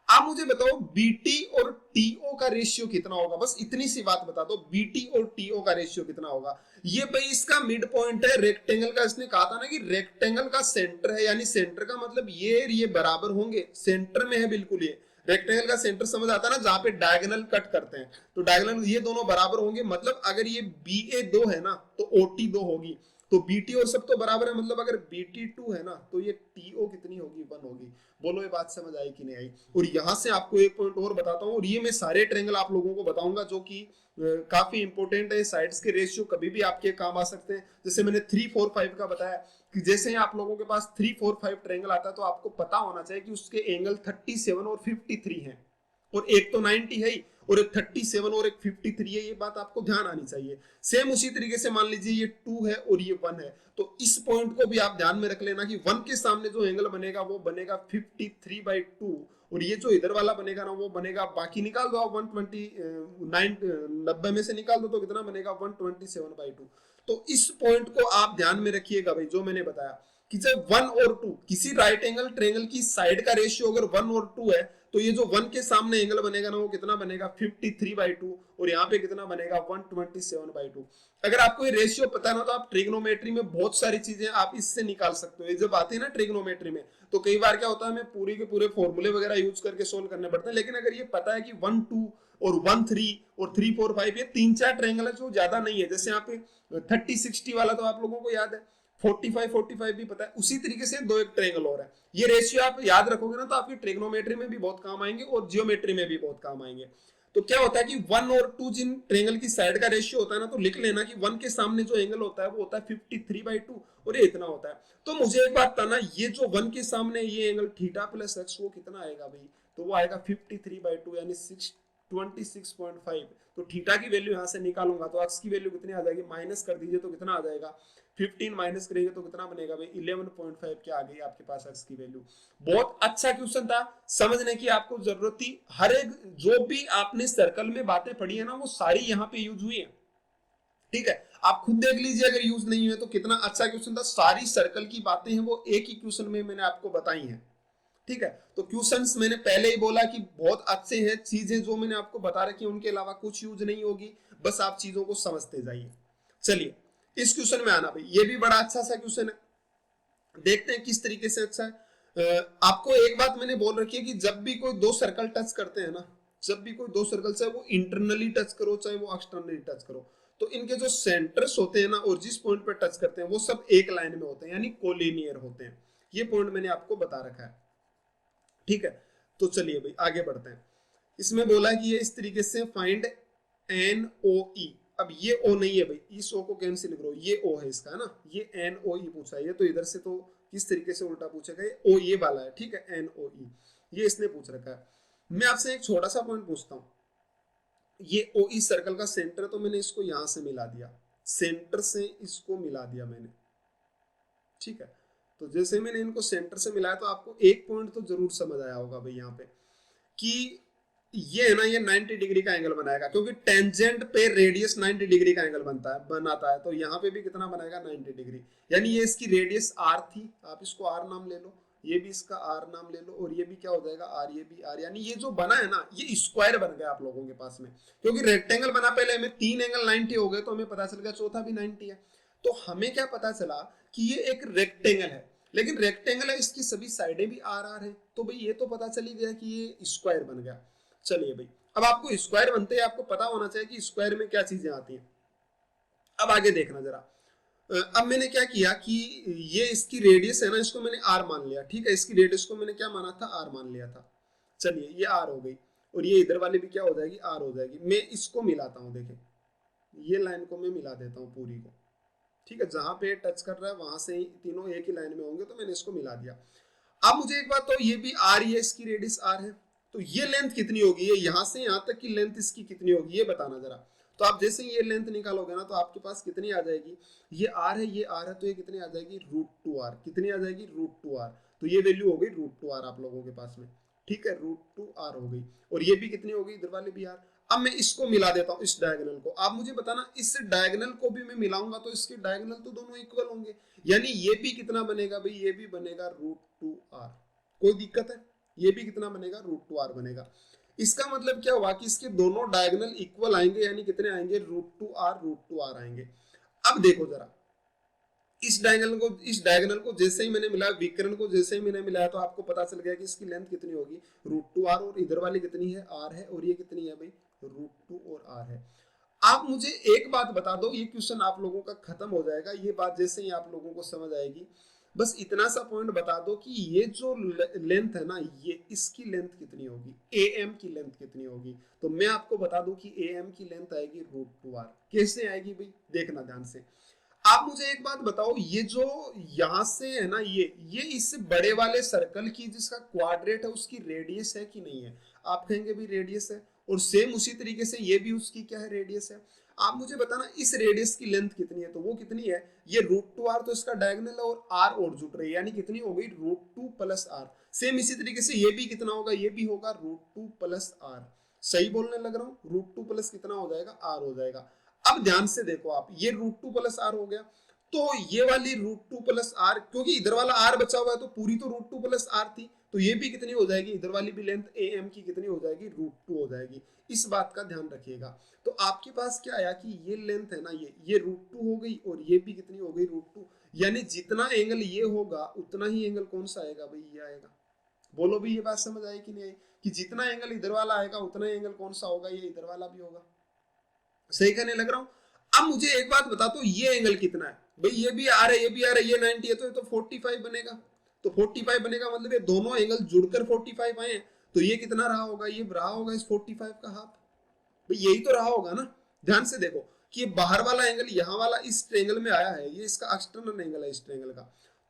A: आप मुझे बताओ बीटी और टीओ का रेशियो कितना होगा, बस इतनी सी बात बता दो, बीटी और टीओ का रेशियो कितना होगा। ये भाई इसका मिड पॉइंट है रेक्टेंगल का, इसने कहा था ना कि रेक्टेंगल का सेंटर है, यानी सेंटर का मतलब ये बराबर होंगे, सेंटर में है बिल्कुल। ये रेक्टेंगल का सेंटर समझ आता है ना, जहां पे डायगोनल कट करते हैं, तो डायगोनल ये दोनों बराबर होंगे। मतलब अगर ये बी ए 2 है ना, तो ओटी 2 होगी, तो बीटी और सब तो बराबर है। मतलब अगर बीटी 2 है ना, तो ये टीओ कितनी होगी, 1 होगी। बोलो ये बात समझ आई कि नहीं आई। और यहां से आपको एक पॉइंट और बताता हूं, और ये मैं सारे ट्रायंगल आप लोगों को बताऊंगा जो कि काफी इंपॉर्टेंट है। साइड्स के रेशियो कभी भी आपके काम आ सकते हैं। जैसे मैंने 3, 4, 5 का बताया कि जैसे ही आप लोगों के पास 3, 4, 5 ट्रायंगल आता है तो आपको पता होना चाहिए कि उसके एंगल 37 और 53 हैं, और एक तो 90 है ही, और एक 37 और एक 53 है। ये बात आपको ध्यान आनी चाहिए। सेम उसी तरीके से मान लीजिए ये 2 है और ये 1 है, तो इस पॉइंट को भी आप ध्यान में रख लेना कि 1 के सामने जो एंगल बनेगा वो बनेगा 53/2, और ये जो इधर वाला बनेगा ना वो बनेगा, बाकी निकाल दो आप, 90 में से निकाल दो तो कितना बनेगा, 127/2। तो इस पॉइंट को आप ध्यान में रखिएगा भाई, जो मैंने बताया कि जब 1 और 2 किसी राइट एंगल ट्रायंगल की साइड का रेशियो अगर 1 और 2 है, तो ये जो 1 के सामने एंगल बनेगा ना वो कितना बनेगा, 53/2, और यहाँ पे कितना बनेगा, 127/2। अगर आपको ये रेशियो पता है ना, तो आप ट्रिग्नोमेट्री में बहुत सारी चीजें आप इससे निकाल सकते हो। ये जब आते हैं ना ट्रिग्नोमेट्री में, तो कई बार क्या होता है हमें पूरी के पूरे फॉर्मूले वगैरह यूज करके सोल्व करने पड़ते हैं। लेकिन अगर ये पता है कि 1, 2 और 1, 3 और 3, 4, 5 ये 3-4 ट्रायंगल है जो ज्यादा नहीं है। जैसे यहाँ पे 30, 60 वाला तो आप लोगों को याद है, 45, 45 भी पता है। उसी तरीके से 2 एक ट्रायंगल और है। ये रेशियो आप याद रखोगे ना, तो आपकी ट्रिग्नोमेट्री में भी बहुत काम आएंगे और जियोमेट्री में भी बहुत काम आएंगे। तो क्या होता है कि 1 और 2 जिन ट्रायंगल की साइड का रेशियो होता है ना, तो लिख लेना कि 1 के सामने जो एंगल होता है वो होता है 53/2, और ये इतना होता है। तो मुझे एक बात बताना, ये जो 1 के सामने ये एंगल थीटा प्लस एक्स वो कितना आएगा भाई, तो वो आएगा 53/2 यानी 26.5। तो थीटा की वैल्यू यहां से निकालूंगा तो एक्स की वैल्यू कितनी आ जाएगी, माइनस कर दीजिए तो कितना आ जाएगा, 15 माइनस करेंगे तो कितना बनेगा भाई, 11.5 क्या आ गई आपके पास एक्स की वैल्यू। बहुत अच्छा क्वेश्चन था, समझने की आपको जरूरत थी। हर एक जो भी आपने सर्कल में बातें पढ़ी है ना, वो सारी यहाँ पे यूज हुई है, ठीक है। आप खुद देख लीजिए अगर यूज नहीं हुए तो कितना अच्छा क्वेश्चन था। सारी सर्कल की बातें हैं वो एक ही क्वेश्चन में मैंने आपको बताई हैं। ठीक है, तो क्वेश्चंस मैंने पहले ही बोला कि बहुत अच्छे हैं, चीजें जो मैंने आपको बता रखी है उनके अलावा कुछ यूज नहीं होगी, बस आप चीजों को समझते जाइए। चलिए इस क्वेश्चन में आना भाई, ये भी बड़ा अच्छा सा क्वेश्चन है, देखते हैं किस तरीके से अच्छा है। आपको एक बात मैंने बोल रखी है कि जब भी कोई दो सर्कल टच करते हैं ना, जब भी कोई दो सर्कल, चाहे वो इंटरनली टच करो चाहे वो एक्सटर्नली टच करो, तो इनके जो सेंटर्स होते हैं ना और जिस पॉइंट पे टच करते हैं वो सब एक लाइन में होते हैं, यानी कोलिनियर होते हैं। ये पॉइंट मैंने आपको बता रखा है, ठीक है। तो चलिए भाई आगे बढ़ते हैं। इसमें बोला कि ये इस तरीके से फाइंड एन ओ ई। अब ये ओ नहीं है भाई, इस ओ को कैंसिल लिख लो, ये ओ है इसका, है ना, ये एन ओ ई पूछा है, ये तो इधर से तो किस तरीके से उल्टा पूछेगा, ये ओ ये वाला है, ठीक है, एन ओ ई ये इसने पूछ रखा है। मैं आपसे एक छोटा सा पॉइंट पूछता हूँ, ये ओ ई सर्कल का सेंटर, तो मैंने इसको यहां से मिला दिया, सेंटर से इसको मिला दिया मैंने, ठीक है। तो जैसे मैंने इनको सेंटर से मिलाया तो आपको एक पॉइंट तो जरूर समझ आया होगा भाई यहाँ पे कि ये है ना, ये 90 डिग्री का एंगल बनाएगा, क्योंकि टेंजेंट पे रेडियस 90 डिग्री का एंगल बनाता है, तो यहाँ पे भी कितना बनाएगा 90 डिग्री, यानी ये इसकी रेडियस आर थी, आप इसको आर नाम ले लो, ये भी इसका आर नाम ले लो, और ये भी क्या हो जाएगा आर, ये भी आर, यानी ये जो बना है ना ये स्क्वायर बन गया आप लोगों के पास में, क्योंकि रेक्टेंगल बना पहले हमें 3 एंगल 90 हो गए, तो हमें पता चल गया चौथा भी 90 है। तो हमें क्या पता चला कि ये एक रेक्टेंगल है, लेकिन रेक्टेंगल है इसकी सभी साइडें भी आर आर है, तो भाई ये तो पता चल ही गया कि ये स्क्वायर बन गया। चलिए भाई, अब आपको स्क्वायर बनते हैं आपको पता होना चाहिए कि स्क्वायर में क्या चीजें आती हैं। अब आगे देखना जरा, अब मैंने क्या किया कि ये इसकी रेडियस है ना, इसको मैंने आर मान लिया, ठीक है, इसकी रेडियस को मैंने क्या माना था, आर मान लिया था। चलिए ये आर हो गई, और ये इधर वाली भी क्या हो जाएगी, आर हो जाएगी। मैं इसको मिलाता हूँ, देखें ये लाइन को मैं मिला देता हूँ पूरी को, ठीक है, जहां पे टच कर रहा है वहां से ही तीनों एक ही लाइन में होंगे, तो मैंने इसको मिला दिया। अब मुझे एक बात, तो ये भी आर, ये इसकी रेडियस आर है, तो ये लेंथ कितनी होगी, ये यहां से यहां तक की लेंथ इसकी कितनी होगी ये बताना जरा। तो आप जैसे ये लेंथ निकालोगे ना, तो आपके पास कितनी आ जाएगी, ये आर है, ये आर है, तो ये कितनी आ जाएगी, √2r, कितनी आ जाएगी, √2r, तो ये वैल्यू हो गई √2r आप लोगों के पास में, ठीक है, √2r हो गई, और ये भी कितनी होगी, इधर वाली भी आर। अब मैं इसको मिला देता हूँ, इस डायगोनल को, आप मुझे बताना इस डायगोनल को भी मैं मिलाऊंगा तो इसके डायगोनल तो दोनों इक्वल होंगे, यानी ये भी कितना बनेगा भाई, ये भी बनेगा √2r, कोई दिक्कत है, ये भी कितना बनेगा, √2r बनेगा। इसका मतलब क्या हुआ कि इसके दोनों डायगोनल इक्वल आएंगे, यानी कितने आएंगे, √2r आएंगे। अब देखो जरा, इस डायगोनल को जैसे ही मैंने मिलाया, विकर्ण को जैसे ही मैंने मिलाया, तो आपको पता चल गया कि इसकी लेंथ कितनी होगी, √2r, और इधर वाली कितनी है, r है, और ये कितनी है भाई, √2 और r है। आप मुझे एक बात बता दो, ये क्वेश्चन आप लोगों का खत्म हो जाएगा, ये बात जैसे ही आप लोगों को समझ आएगी, बस इतना सा पॉइंट बता दो कि ये जो लेंथ है ना, ये इसकी लेंथ कितनी होगी, AM की लेंथ कितनी होगी। तो मैं आपको बता दूं कि AM की लेंथ आएगी √2r। कैसे आएगी भाई, देखना ध्यान से। आप मुझे एक बात बताओ, ये जो यहां से है ना, ये इस बड़े वाले सर्कल की जिसका क्वाड्रेट है उसकी रेडियस है कि नहीं है, आप कहेंगे भी रेडियस है, और सेम उसी तरीके से ये भी उसकी क्या है, रेडियस है। आप मुझे बताना इस रेडियस की लेंथ कितनी है, तो वो कितनी है, ये √2r, तो इसका डायगोनल है और r और जुड़ रही है, यानी कितनी हो गई, √2 + r। सेम इसी तरीके से ये भी कितना होगा, ये भी होगा √2 + r। सही बोलने लग रहा हूँ, √2 प्लस कितना हो जाएगा, r हो जाएगा। अब ध्यान से देखो आप, ये √2 + r हो गया, तो ये वाली √2 + r, क्योंकि इधर वाला r बचा हुआ है, तो पूरी तो √2 + r थी, तो ये भी कितनी हो जाएगी, इधर वाली भी लेंथ AM की कितनी हो जाएगी, √2 हो जाएगी। इस बात का ध्यान रखिएगा। तो आपके पास क्या आया कि ये लेंथ है ना, ये √2 हो गई, और ये भी कितनी हो गई, √2, यानी जितना एंगल ये होगा उतना ही एंगल कौन सा आएगा भाई, ये आएगा। बोलो भी, ये बात समझ आई कि नहीं आई, कि जितना एंगल इधर वाला आएगा उतना एंगल कौन सा होगा, ये इधर वाला भी होगा। सही कहने लग रहा हूं। अब मुझे एक बात बता दो, ये एंगल कितना है भाई, ये भी आ रहा है, ये भी आ रहा है, ये 90 है, तो ये तो 45 बनेगा, तो 45 बनेगा, मतलब ये दोनों एंगल जुड़कर 45 आए हैं, तो ये कितना रहा होगा, ये रहा होगा इस 45 का हाफ भाई, यही तो रहा होगा ना। ध्यान से देखो कि ये बाहर वाला एंगल यहाँ वाला इस ट्रायंगल में आया है, ये इसका एक्सटर्नल एंगल है इस ट्रायंगल का,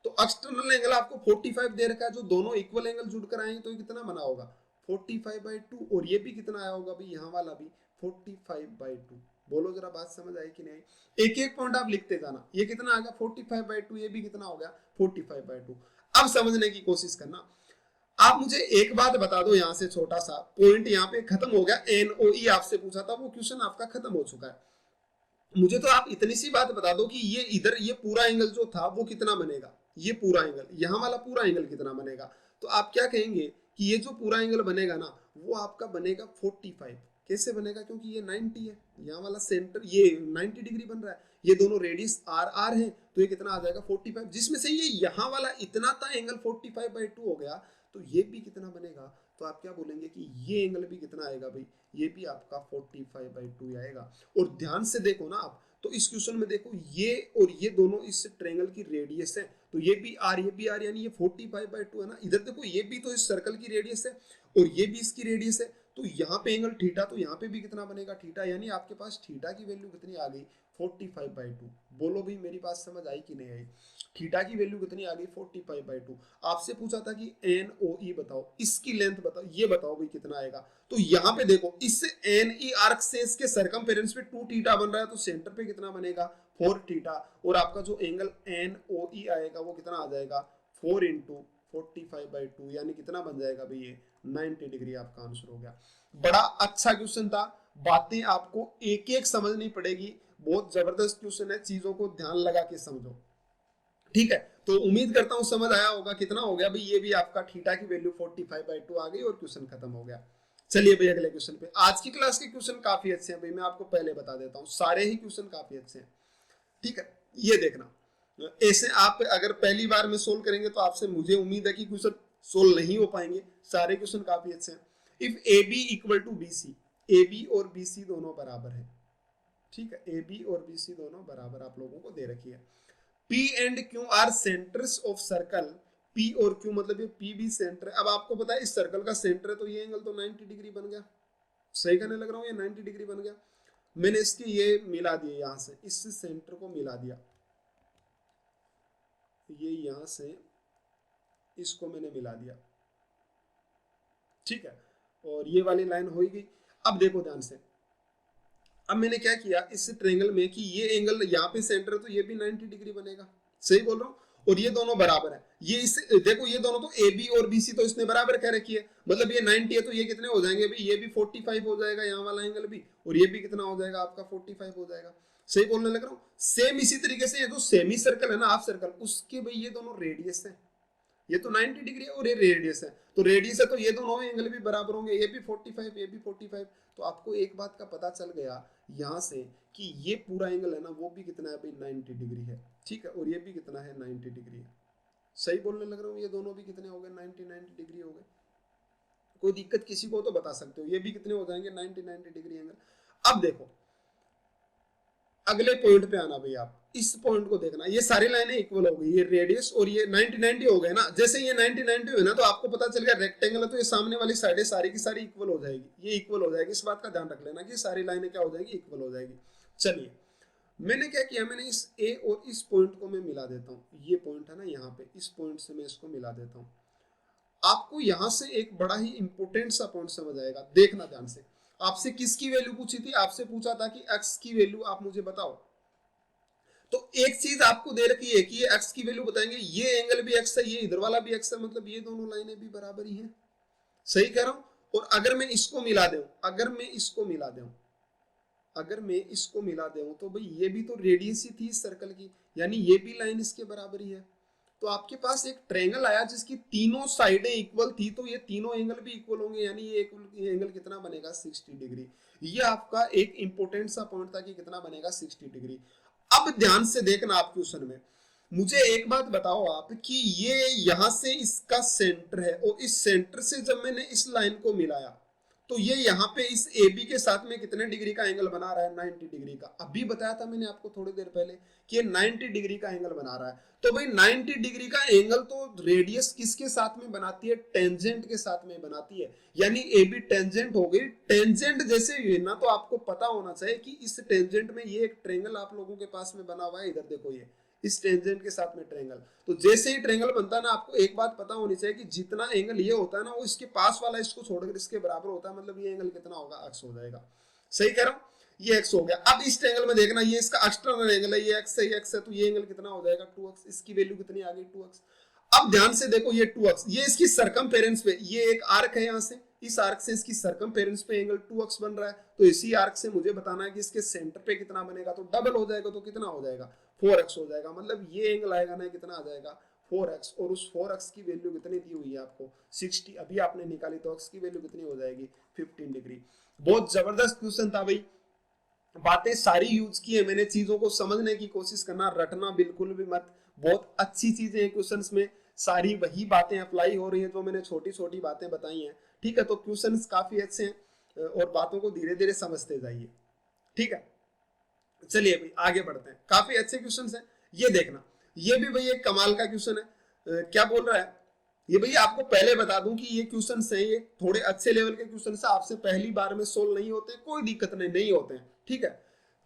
A: तो एक्सटर्नल एंगल आपको 45 दे रखा है, जो दोनों इक्वल एंगल जुड़कर आए हैं, तो ये कितना बना होगा, 45/2, और ये भी कितना आया होगा भाई, यहाँ वाला भी 45/2। बोलो जरा, बात समझ आई कि नहीं, एक एक पॉइंट आप लिखते जाना, ये कितना आ गया 45/2, ये भी कितना हो गया 45/2। अब समझने की कोशिश करना। आप मुझे एक बात बता दो, यहां से छोटा सा पॉइंट यहाँ पे खत्म हो गया, NOE आपसे पूछा था, वो क्वेश्चन आपका खत्म हो चुका है। मुझे तो आप इतनी सी बात बता दो कि ये इधर ये पूरा एंगल जो था वो कितना बनेगा, ये पूरा एंगल, यहाँ वाला पूरा एंगल कितना बनेगा। तो आप क्या कहेंगे कि ये जो पूरा एंगल बनेगा ना वो आपका बनेगा 45। कैसे बनेगा? क्योंकि ये 90 है, यहाँ वाला सेंटर ये 90 डिग्री बन रहा है, ये दोनों रेडियस आर आर है, तो ये कितना आ जाएगा 45, जिसमें से ये यहाँ वाला इतना था एंगल 45/2 हो गया, तो ये भी कितना बनेगा? तो आप क्या बोलेंगे कि ये एंगल भी कितना आएगा भाई? ये भी आपका 45/2 आएगा। और ध्यान से देखो ना आप, तो इस क्वेश्चन में देखो ये और ये दोनों इस ट्रायंगल की रेडियस है, तो ये भी आर यानी ये 45/2 है ना। इधर देखो ये भी तो इस सर्कल की रेडियस है और ये भी इसकी रेडियस है, तो यहाँ पे एंगल थीटा, तो यहाँ पे भी कितना बनेगा? थीटा, यानी आपके पास थीटा की वैल्यू कितनी आ गई? 45/2। बोलो भाई मेरी बात समझ आई कि नहीं आई? थीटा की वैल्यू कितनी आ गई? 45/2। आपसे पूछा था कि एन ओ ई बताओ, इसकी लेंथ बताओ, ये बताओ भाई कितना आएगा। तो यहाँ पे देखो इस एन ई आर्क से इसके सरकमफेरेंस पे 2 थीटा बन रहा है, तो सेंटर पे कितना बनेगा? 4 थीटा। और आपका जो एंगल एन ओ ई आएगा वो कितना आ जाएगा? 4 इंटू 45/2, यानी कितना बन जाएगा भाई? ये 90 डिग्री आपका आंसर हो गया। बड़ा अच्छा क्वेश्चन था, बातें आपको एक एक समझनी पड़ेगी, बहुत जबरदस्त क्वेश्चन है, चीजों को ध्यान लगा के समझो, ठीक है। तो उम्मीद करता हूं समझ आया होगा। कितना हो गया भाई? ये भी आपका थीटा की वैल्यू 45/2 आ गई और क्वेश्चन खत्म हो गया। चलिए भाई अगले क्वेश्चन पे। आज की क्लास के क्वेश्चन काफी अच्छे हैं भाई, मैं आपको पहले बता देता हूं, सारे ही क्वेश्चन काफी अच्छे हैं, ठीक है। ये देखना, ऐसे आप अगर पहली बार में सोल्व करेंगे तो आपसे मुझे उम्मीद है कि क्वेश्चन सोल्व नहीं हो पाएंगे, सारे क्वेश्चन काफी अच्छे हैं। If A B equal to B C, A B और बी सी दोनों बराबर है, ठीक है, ए बी और बी सी दोनों बराबर आप लोगों को दे रखी है। P and Q are centres of circle, P और Q मतलब ये P भी सेंटर है। अब आपको पता है इस सर्कल का सेंटर है, तो ये एंगल तो 90 डिग्री बन गया, सही कहने लग रहा हूँ, ये 90 डिग्री बन गया। मैंने इसके ये मिला दिए, यहां से इस सेंटर को मिला दिया, ये यहां से इसको मैंने मिला दिया, ठीक है, और ये वाली लाइन हो गई। अब देखो ध्यान से, अब मैंने क्या किया इस ट्रायंगल में कि ये एंगल यहाँ पे सेंटर है, तो ये भी 90 डिग्री बनेगा, सही बोल रहा हूँ, और ये दोनों बराबर है। ये इस देखो ये दोनों तो ए बी और बी सी तो इसने बराबर कह रखी है, मतलब ये 90 है, तो ये कितने हो जाएंगे भाई? ये भी 45 हो जाएगा यहाँ वाला एंगल भी, और ये भी कितना हो जाएगा आपका? 45 हो जाएगा। सही बोलने लग रहा हूँ। सेम इसी तरीके से ये जो सेमी सर्कल है ना, हाफ सर्कल, उसके भाई ये दोनों रेडियस है, ये तो 90 डिग्री है और ये रेडियस है, तो रेडियस है तो ये दोनों एंगल भी बराबर होंगे, ये भी 45 ये भी 45। तो आपको एक बात का पता चल गया यहां से कि ये पूरा एंगल है ना वो भी कितना है भाई? 90 डिग्री है, ठीक है, और ये भी कितना है? 90 डिग्री है। सही बोलने लग रहा हूँ, ये दोनों भी कितने हो गए? 90 डिग्री हो गए। कोई दिक्कत किसी को तो बता सकते हो, ये भी कितने हो जाएंगे? 90 डिग्री एंगल। अब देखो अगले पॉइंट पे आना भाई, आप इस पॉइंट को देखना, ये सारी लाइनें इक्वल हो गई, ये रेडियस और ये 90 हो गए ना। जैसे ये 90 हुए ना, तो आपको पता चल गया रेक्टेंगल है, तो ये सामने वाली साइडें सारी की सारी इक्वल हो जाएगी, ये इक्वल हो जाएगी। इस बात का ध्यान रख लेना कि सारी लाइनें क्या हो जाएगी? इक्वल हो जाएगी। चलिए मैंने क्या किया, मैंने इस ए और इस पॉइंट को मैं मिला देता हूँ, ये पॉइंट है ना यहाँ पे, इस पॉइंट से मैं इसको मिला देता हूँ। आपको यहां से एक बड़ा ही इंपॉर्टेंट सा पॉइंट समझ आएगा, देखना ध्यान से। आपसे किसकी वैल्यू पूछी थी? आपसे पूछा था कि एक्स की वैल्यू आप मुझे बताओ। तो एक चीज आपको दे रखी है कि ये x की वैल्यू बताएंगे, ये एंगल भी x है, ये इधर वाला भी x है, मतलब ये दोनों लाइनें भी बराबर ही हैं, सही कह रहा हूं। और अगर मैं इसको मिला दूं, अगर मैं इसको मिला दूं, अगर मैं इसको मिला दूं, तो भाई ये भी तो रेडियस ही थी इस सर्कल की, यानी ये भी लाइन इसके बराबर ही है। तो आपके पास एक ट्रायंगल आया जिसकी तीनों साइडें इक्वल थी, तो ये तीनों एंगल भी इक्वल होंगे, यानी ये एंगल कितना बनेगा? 60 डिग्री। ये आपका एक इंपॉर्टेंट सा पॉइंट था कि कितना बनेगा? 60 डिग्री। अब ध्यान से देखना आप क्वेश्चन में, मुझे एक बात बताओ आप कि ये यहां से इसका सेंटर है, और इस सेंटर से जब मैंने इस लाइन को मिलाया, तो ये यहाँ पे इस ए बी के साथ में कितने डिग्री का एंगल बना रहा है? 90 डिग्री का। अभी बताया था मैंने आपको थोड़ी देर पहले कि ये 90 डिग्री का एंगल बना रहा है। तो भाई 90 डिग्री का एंगल तो रेडियस किसके साथ में बनाती है? टेंजेंट के साथ में बनाती है, यानी ए बी टेंजेंट हो गई। टेंजेंट जैसे ही ना, तो आपको पता होना चाहिए कि इस टेंजेंट में ये एक ट्रायंगल आप लोगों के पास में बना हुआ है, इधर देखो ये इस टेंजेंट के साथ में ट्रायंगल। तो जैसे ही ट्रायंगल बनता है ना, आपको एक बात पता होनी चाहिए कि जितना एंगल ये होता है ना, वो इसके पास वाला इसको छोड़कर इसके बराबर होता है, मतलब ये एंगल कितना होगा? x हो जाएगा। सही कह रहा हूं, ये x हो गया। अब इस ट्रायंगल में देखना, ये इसका एक्सटर्नल एंगल है, ये x है, ये x है, तो ये एंगल कितना हो जाएगा? 2x। इसकी वैल्यू कितनी आ गई? 2x। अब ध्यान से देखो, ये 2x, ये इसकी सरकमफेरेंस पे, ये एक आर्क है, यहां से इस आर्क से इसकी सरकमफेरेंस पे एंगल 2x बन रहा है, तो इसी आर्क से मुझे बताना है कि इसके सेंटर पे कितना बनेगा, तो डबल हो जाएगा, तो कितना हो जाएगा? 4x हो जाएगा। मतलब ये एंगल आएगा ना, कितना आ जाएगा? 4x और उस 4x की वैल्यू कितनी दी हुई है आपको 60, अभी आपने निकाली तो x की वैल्यू कितनी हो जाएगी 15 डिग्री। बहुत जबरदस्त क्वेश्चन था भाई, बातें सारी यूज की है मैंने, चीजों को समझने की कोशिश करना, रटना बिल्कुल भी मत, बहुत अच्छी चीजें हैं क्वेश्चंस में, सारी वही बातें अप्लाई हो रही हैं जो मैंने छोटी छोटी बातें बताई हैं, ठीक है। तो क्वेश्चंस काफी अच्छे हैं और बातों को धीरे धीरे समझते जाइए, ठीक है। चलिए भाई आगे बढ़ते हैं, काफी अच्छे क्वेश्चंस हैं। ये देखना, ये भी भाई एक कमाल का क्वेश्चन है। क्या बोल रहा है ये भैया, आपको पहले बता दूं कि ये क्वेश्चंस हैं, ये थोड़े अच्छे लेवल के क्वेश्चंस हैं, आपसे पहली बार में सोल्व नहीं होते, कोई दिक्कत नहीं होते हैं, ठीक है।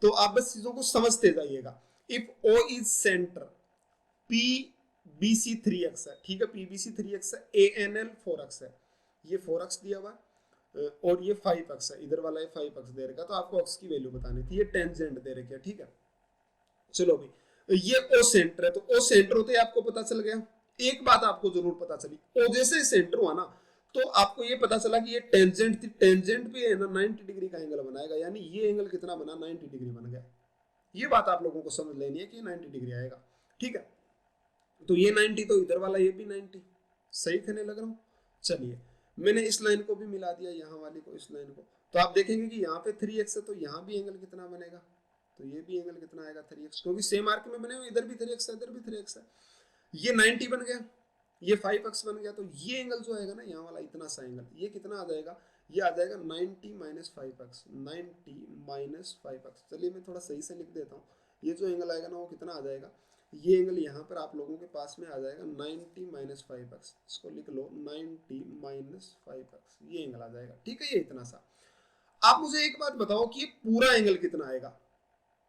A: तो आप बस चीजों को समझते जाइएगा। If O is centre P B C 3x है, ठीक है, पीबीसी 3x है, ए एन एल 4x है, ये 4x दिया हुआ है और ये 5x है, इधर वाला ये 5x दे रखा, तो आपको x की वैल्यू बतानी थी, ये टेंजेंट दे रखे, ठीक है। चलो भाई, ये ओ सेंटर है, तो ओ सेंटर होते आपको पता चल गया। एक बात आपको जरूर पता चली, ओ जैसे सेंटर हुआ ना, तो आपको ये पता चला कि ये टेंजेंट थी, टेंजेंट भी है ना 90 डिग्री का एंगल बनाएगा, यानी ये एंगल कितना बना 90 डिग्री बन गया। ये बात आप लोगों को समझ लेनी है कि 90 डिग्री आएगा, ठीक है। तो ये 90, तो इधर वाला ये भी 90, सही कहने लग रहा हूँ। चलिए मैंने इस लाइन को भी मिला दिया, यहाँ वाली को, इस लाइन को, तो आप देखेंगे कि यहाँ पे 3x है, तो यहाँ भी एंगल कितना बनेगा, तो ये भी एंगल कितना आएगा 3x, क्योंकि सेम आर्क में बने हुए, इधर भी 3x है, इधर भी 3x है, ये 90 बन गया, ये 5x बन गया, तो ये एंगल जो आएगा ना यहाँ वाला इतना सा एंगल, ये कितना आ जाएगा, ये आ जाएगा 90 माइनस 5x, 90 माइनस 5x। चलिए मैं थोड़ा सही से लिख देता हूँ, ये जो एंगल आएगा ना वो कितना आ जाएगा, ये एंगल यहाँ पर आप लोगों के पास में आ जाएगा 90 माइनस 5x, इसको लिख लो 90 माइनस 5x, ये एंगल आ जाएगा, ठीक है, ये इतना सा। आप मुझे एक बात बताओ कि ये पूरा एंगल कितना आएगा,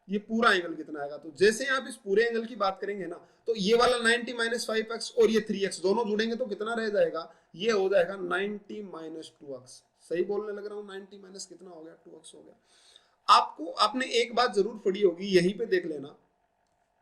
A: ये पूरा एंगल कितना आएगा, तो जैसे आप इस पूरे एंगल की बात करेंगे ना, तो ये वाला 90 माइनस 5x और ये 3x दोनों जुड़ेंगे तो कितना रह जाएगा, ये हो जाएगा 90 माइनस 2x, सही बोलने लग रहा हूँ, 90 माइनस कितना हो गया 2x हो गया। आपको आपने एक बात जरूर पढ़ी होगी, यहीं पे देख लेना,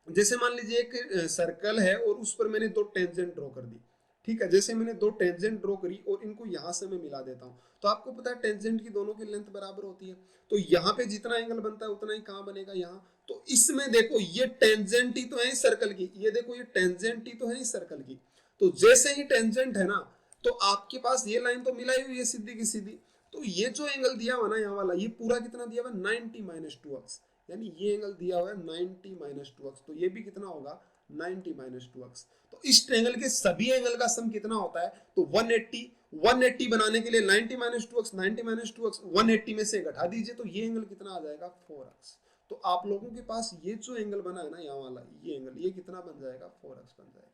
A: जैसे मान लीजिए एक सर्कल है और उस पर मैंने दो टेंजेंट ड्रॉ कर दी, ठीक है, जैसे मैंने दो टेंजेंट ड्रॉ करी और इनको यहां से मैं मिला देता हूं, तो आपको पता है टेंजेंट की दोनों की लेंथ बराबर होती है, तो यहाँ पे जितना एंगल बनता है उतना ही कहां बनेगा यहाँ, तो इसमें देखो ये टेंजेंट ही तो है इस सर्कल की, ये देखो ये टेंजेंट ही तो है इस सर्कल की, तो जैसे ही टेंजेंट है ना, तो आपके पास ये लाइन तो मिलाई हुई है सीधी की सीधी, तो ये जो एंगल दिया हुआ ना यहाँ वाला, ये पूरा कितना दिया हुआ 90 माइनस 2x, यानी ये एंगल दिया हुआ है 90 माइनस 2x, तो ये भी कितना होगा 90 माइनस 2x। तो इस ट्रायंगल के सभी एंगल का सम कितना होता है, तो 180, 180 बनाने के लिए 90 माइनस 2x, 90 माइनस 2x 180 में से घटा दीजिए, तो ये एंगल कितना आ जाएगा 4x। तो आप लोगों के पास ये जो एंगल बना है ना यहाँ वाला, ये एंगल ये कितना बन जाएगा 4x बन जाएगा।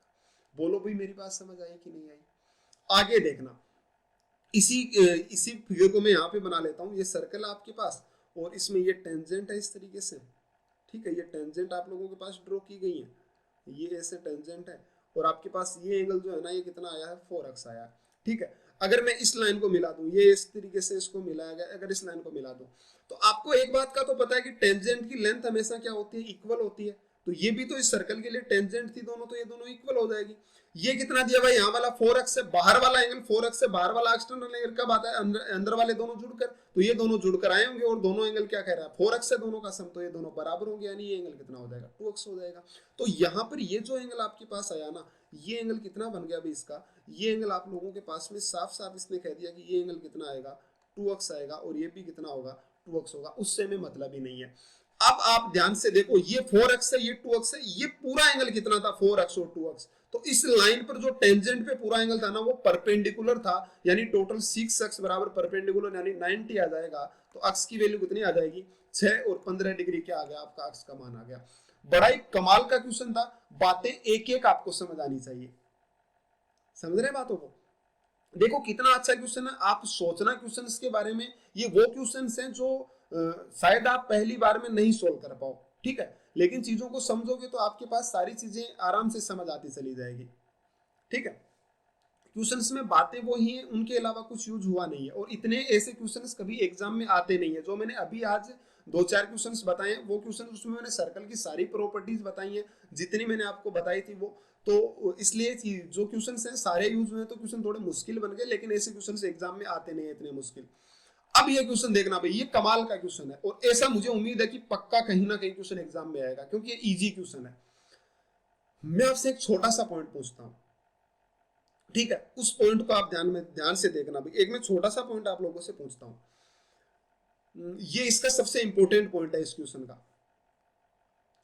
A: बोलो भाई मेरी बात समझ आई कि नहीं आई। आगे देखना, इसी फिगर को मैं यहाँ पे बना लेता हूँ, ये सर्कल आपके पास और इसमें ये टेंजेंट है इस तरीके से, ठीक है, ये टेंजेंट आप लोगों के पास ड्रॉ की गई है, ये ऐसे टेंजेंट है और आपके पास ये एंगल जो है ना, ये कितना आया है 4x आया है, ठीक है। अगर मैं इस लाइन को मिला दूं, ये इस तरीके से इसको मिलाया गया, अगर इस लाइन को मिला दूं, तो आपको एक बात का तो पता है कि टेंजेंट की लेंथ हमेशा क्या होती है, इक्वल होती है, तो ये भी तो इस सर्कल के लिए टेंजेंट थी दोनों, तो ये दोनों इक्वल हो जाएगी। ये कितना दिया भाई, यहाँ वाला 4x से बाहर वाला एंगल 4x से बाहर वाला एक्सटर्नल एंगल कब आता है, अंदर वाले दोनों जुड़कर, तो ये दोनों जुड़कर आए होंगे और दोनों एंगल क्या कह रहा है 4x से दोनों का सम, तो ये दोनों बराबर होंगे, यानी ये एंगल कितना हो जाएगा 2x हो जाएगा। तो यहाँ पर ये जो एंगल आपके पास आया ना, ये एंगल कितना बन गया अभी इसका, ये एंगल आप लोगों के पास में साफ साफ इसने कह दिया कि ये एंगल कितना आएगा 2x आएगा और ये भी कितना होगा 2x होगा, उससे में मतलब ही नहीं है। अब आप ध्यान से देखो, ये 4x है, ये 2x है, ये पूरा एंगल कितना था 4x और 2x, तो इस लाइन पर जो टेंजेंट पे पूरा एंगल था ना वो परपेंडिकुलर था, यानी टोटल 6x बराबर परपेंडिकुलर यानी 90 आ जाएगा, तो x की वैल्यू कितनी आ जाएगी 6 और 15 डिग्री क्या आ गया आपका x का मान आ गया। बड़ा ही कमाल का क्वेश्चन था, बातें एक एक आपको समझ आनी चाहिए, समझ रहे बातों को, देखो कितना अच्छा क्वेश्चन है, आप सोचना क्वेश्चन के बारे में, ये वो क्वेश्चन हैं जो शायद आप पहली बार में नहीं सोल्व कर पाओ, ठीक है, लेकिन चीजों को समझोगे तो आपके पास सारी चीजें आराम से समझ आती चली जाएगी, ठीक है। क्वेश्चंस में बातें वो ही हैं, उनके अलावा कुछ यूज हुआ नहीं है, और इतने ऐसे क्वेश्चंस कभी एग्जाम में आते नहीं है, जो मैंने अभी आज दो चार क्वेश्चंस बताए वो क्वेश्चन, उसमें मैंने सर्कल की सारी प्रॉपर्टीज बताई हैं जितनी मैंने आपको बताई थी वो, तो इसलिए जो क्वेश्चंस हैं सारे यूज हुए, तो क्वेश्चन थोड़े मुश्किल बन गए, लेकिन ऐसे क्वेश्चन एग्जाम में आते नहीं है इतने मुश्किल। अब ये क्वेश्चन देखना भाई, ये कमाल का क्वेश्चन है और ऐसा मुझे उम्मीद है कि पक्का कहीं ना कहीं क्वेश्चन एग्जाम में आएगा, क्योंकि ये इजी क्वेश्चन है। मैं आपसे एक छोटा सा पॉइंट पूछता हूं, ठीक है, उस पॉइंट को आप ध्यान से देखना भाई। एक मैं छोटा सा पॉइंट आप लोगों से पूछता हूं, ये इसका सबसे इंपॉर्टेंट पॉइंट है इस क्वेश्चन का।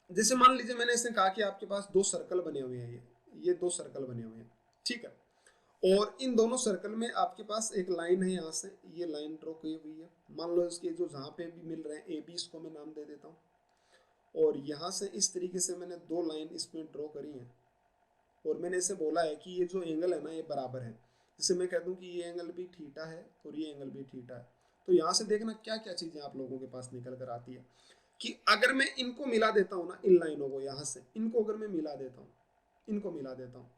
A: जैसे मान लीजिए मैंने इसने कहा कि आपके पास दो सर्कल बने हुए हैं, ये दो सर्कल बने हुए हैं, ठीक है, और इन दोनों सर्कल में आपके पास एक लाइन है, यहाँ से ये लाइन ड्रॉ की हुई है, मान लो इसके जो जहाँ पे भी मिल रहे हैं ए बी, इसको मैं नाम दे देता हूँ, और यहाँ से इस तरीके से मैंने दो लाइन इसमें ड्रॉ करी है, और मैंने इसे बोला है कि ये जो एंगल है ना ये बराबर है। जैसे मैं कह दूं कि ये एंगल भी थीटा है और ये एंगल भी थीटा है, तो यहाँ से देखना क्या क्या चीजें आप लोगों के पास निकल कर आती है कि अगर मैं इनको मिला देता हूँ ना, इन लाइनों को, यहाँ से इनको अगर मैं मिला देता हूँ, इनको मिला देता हूँ,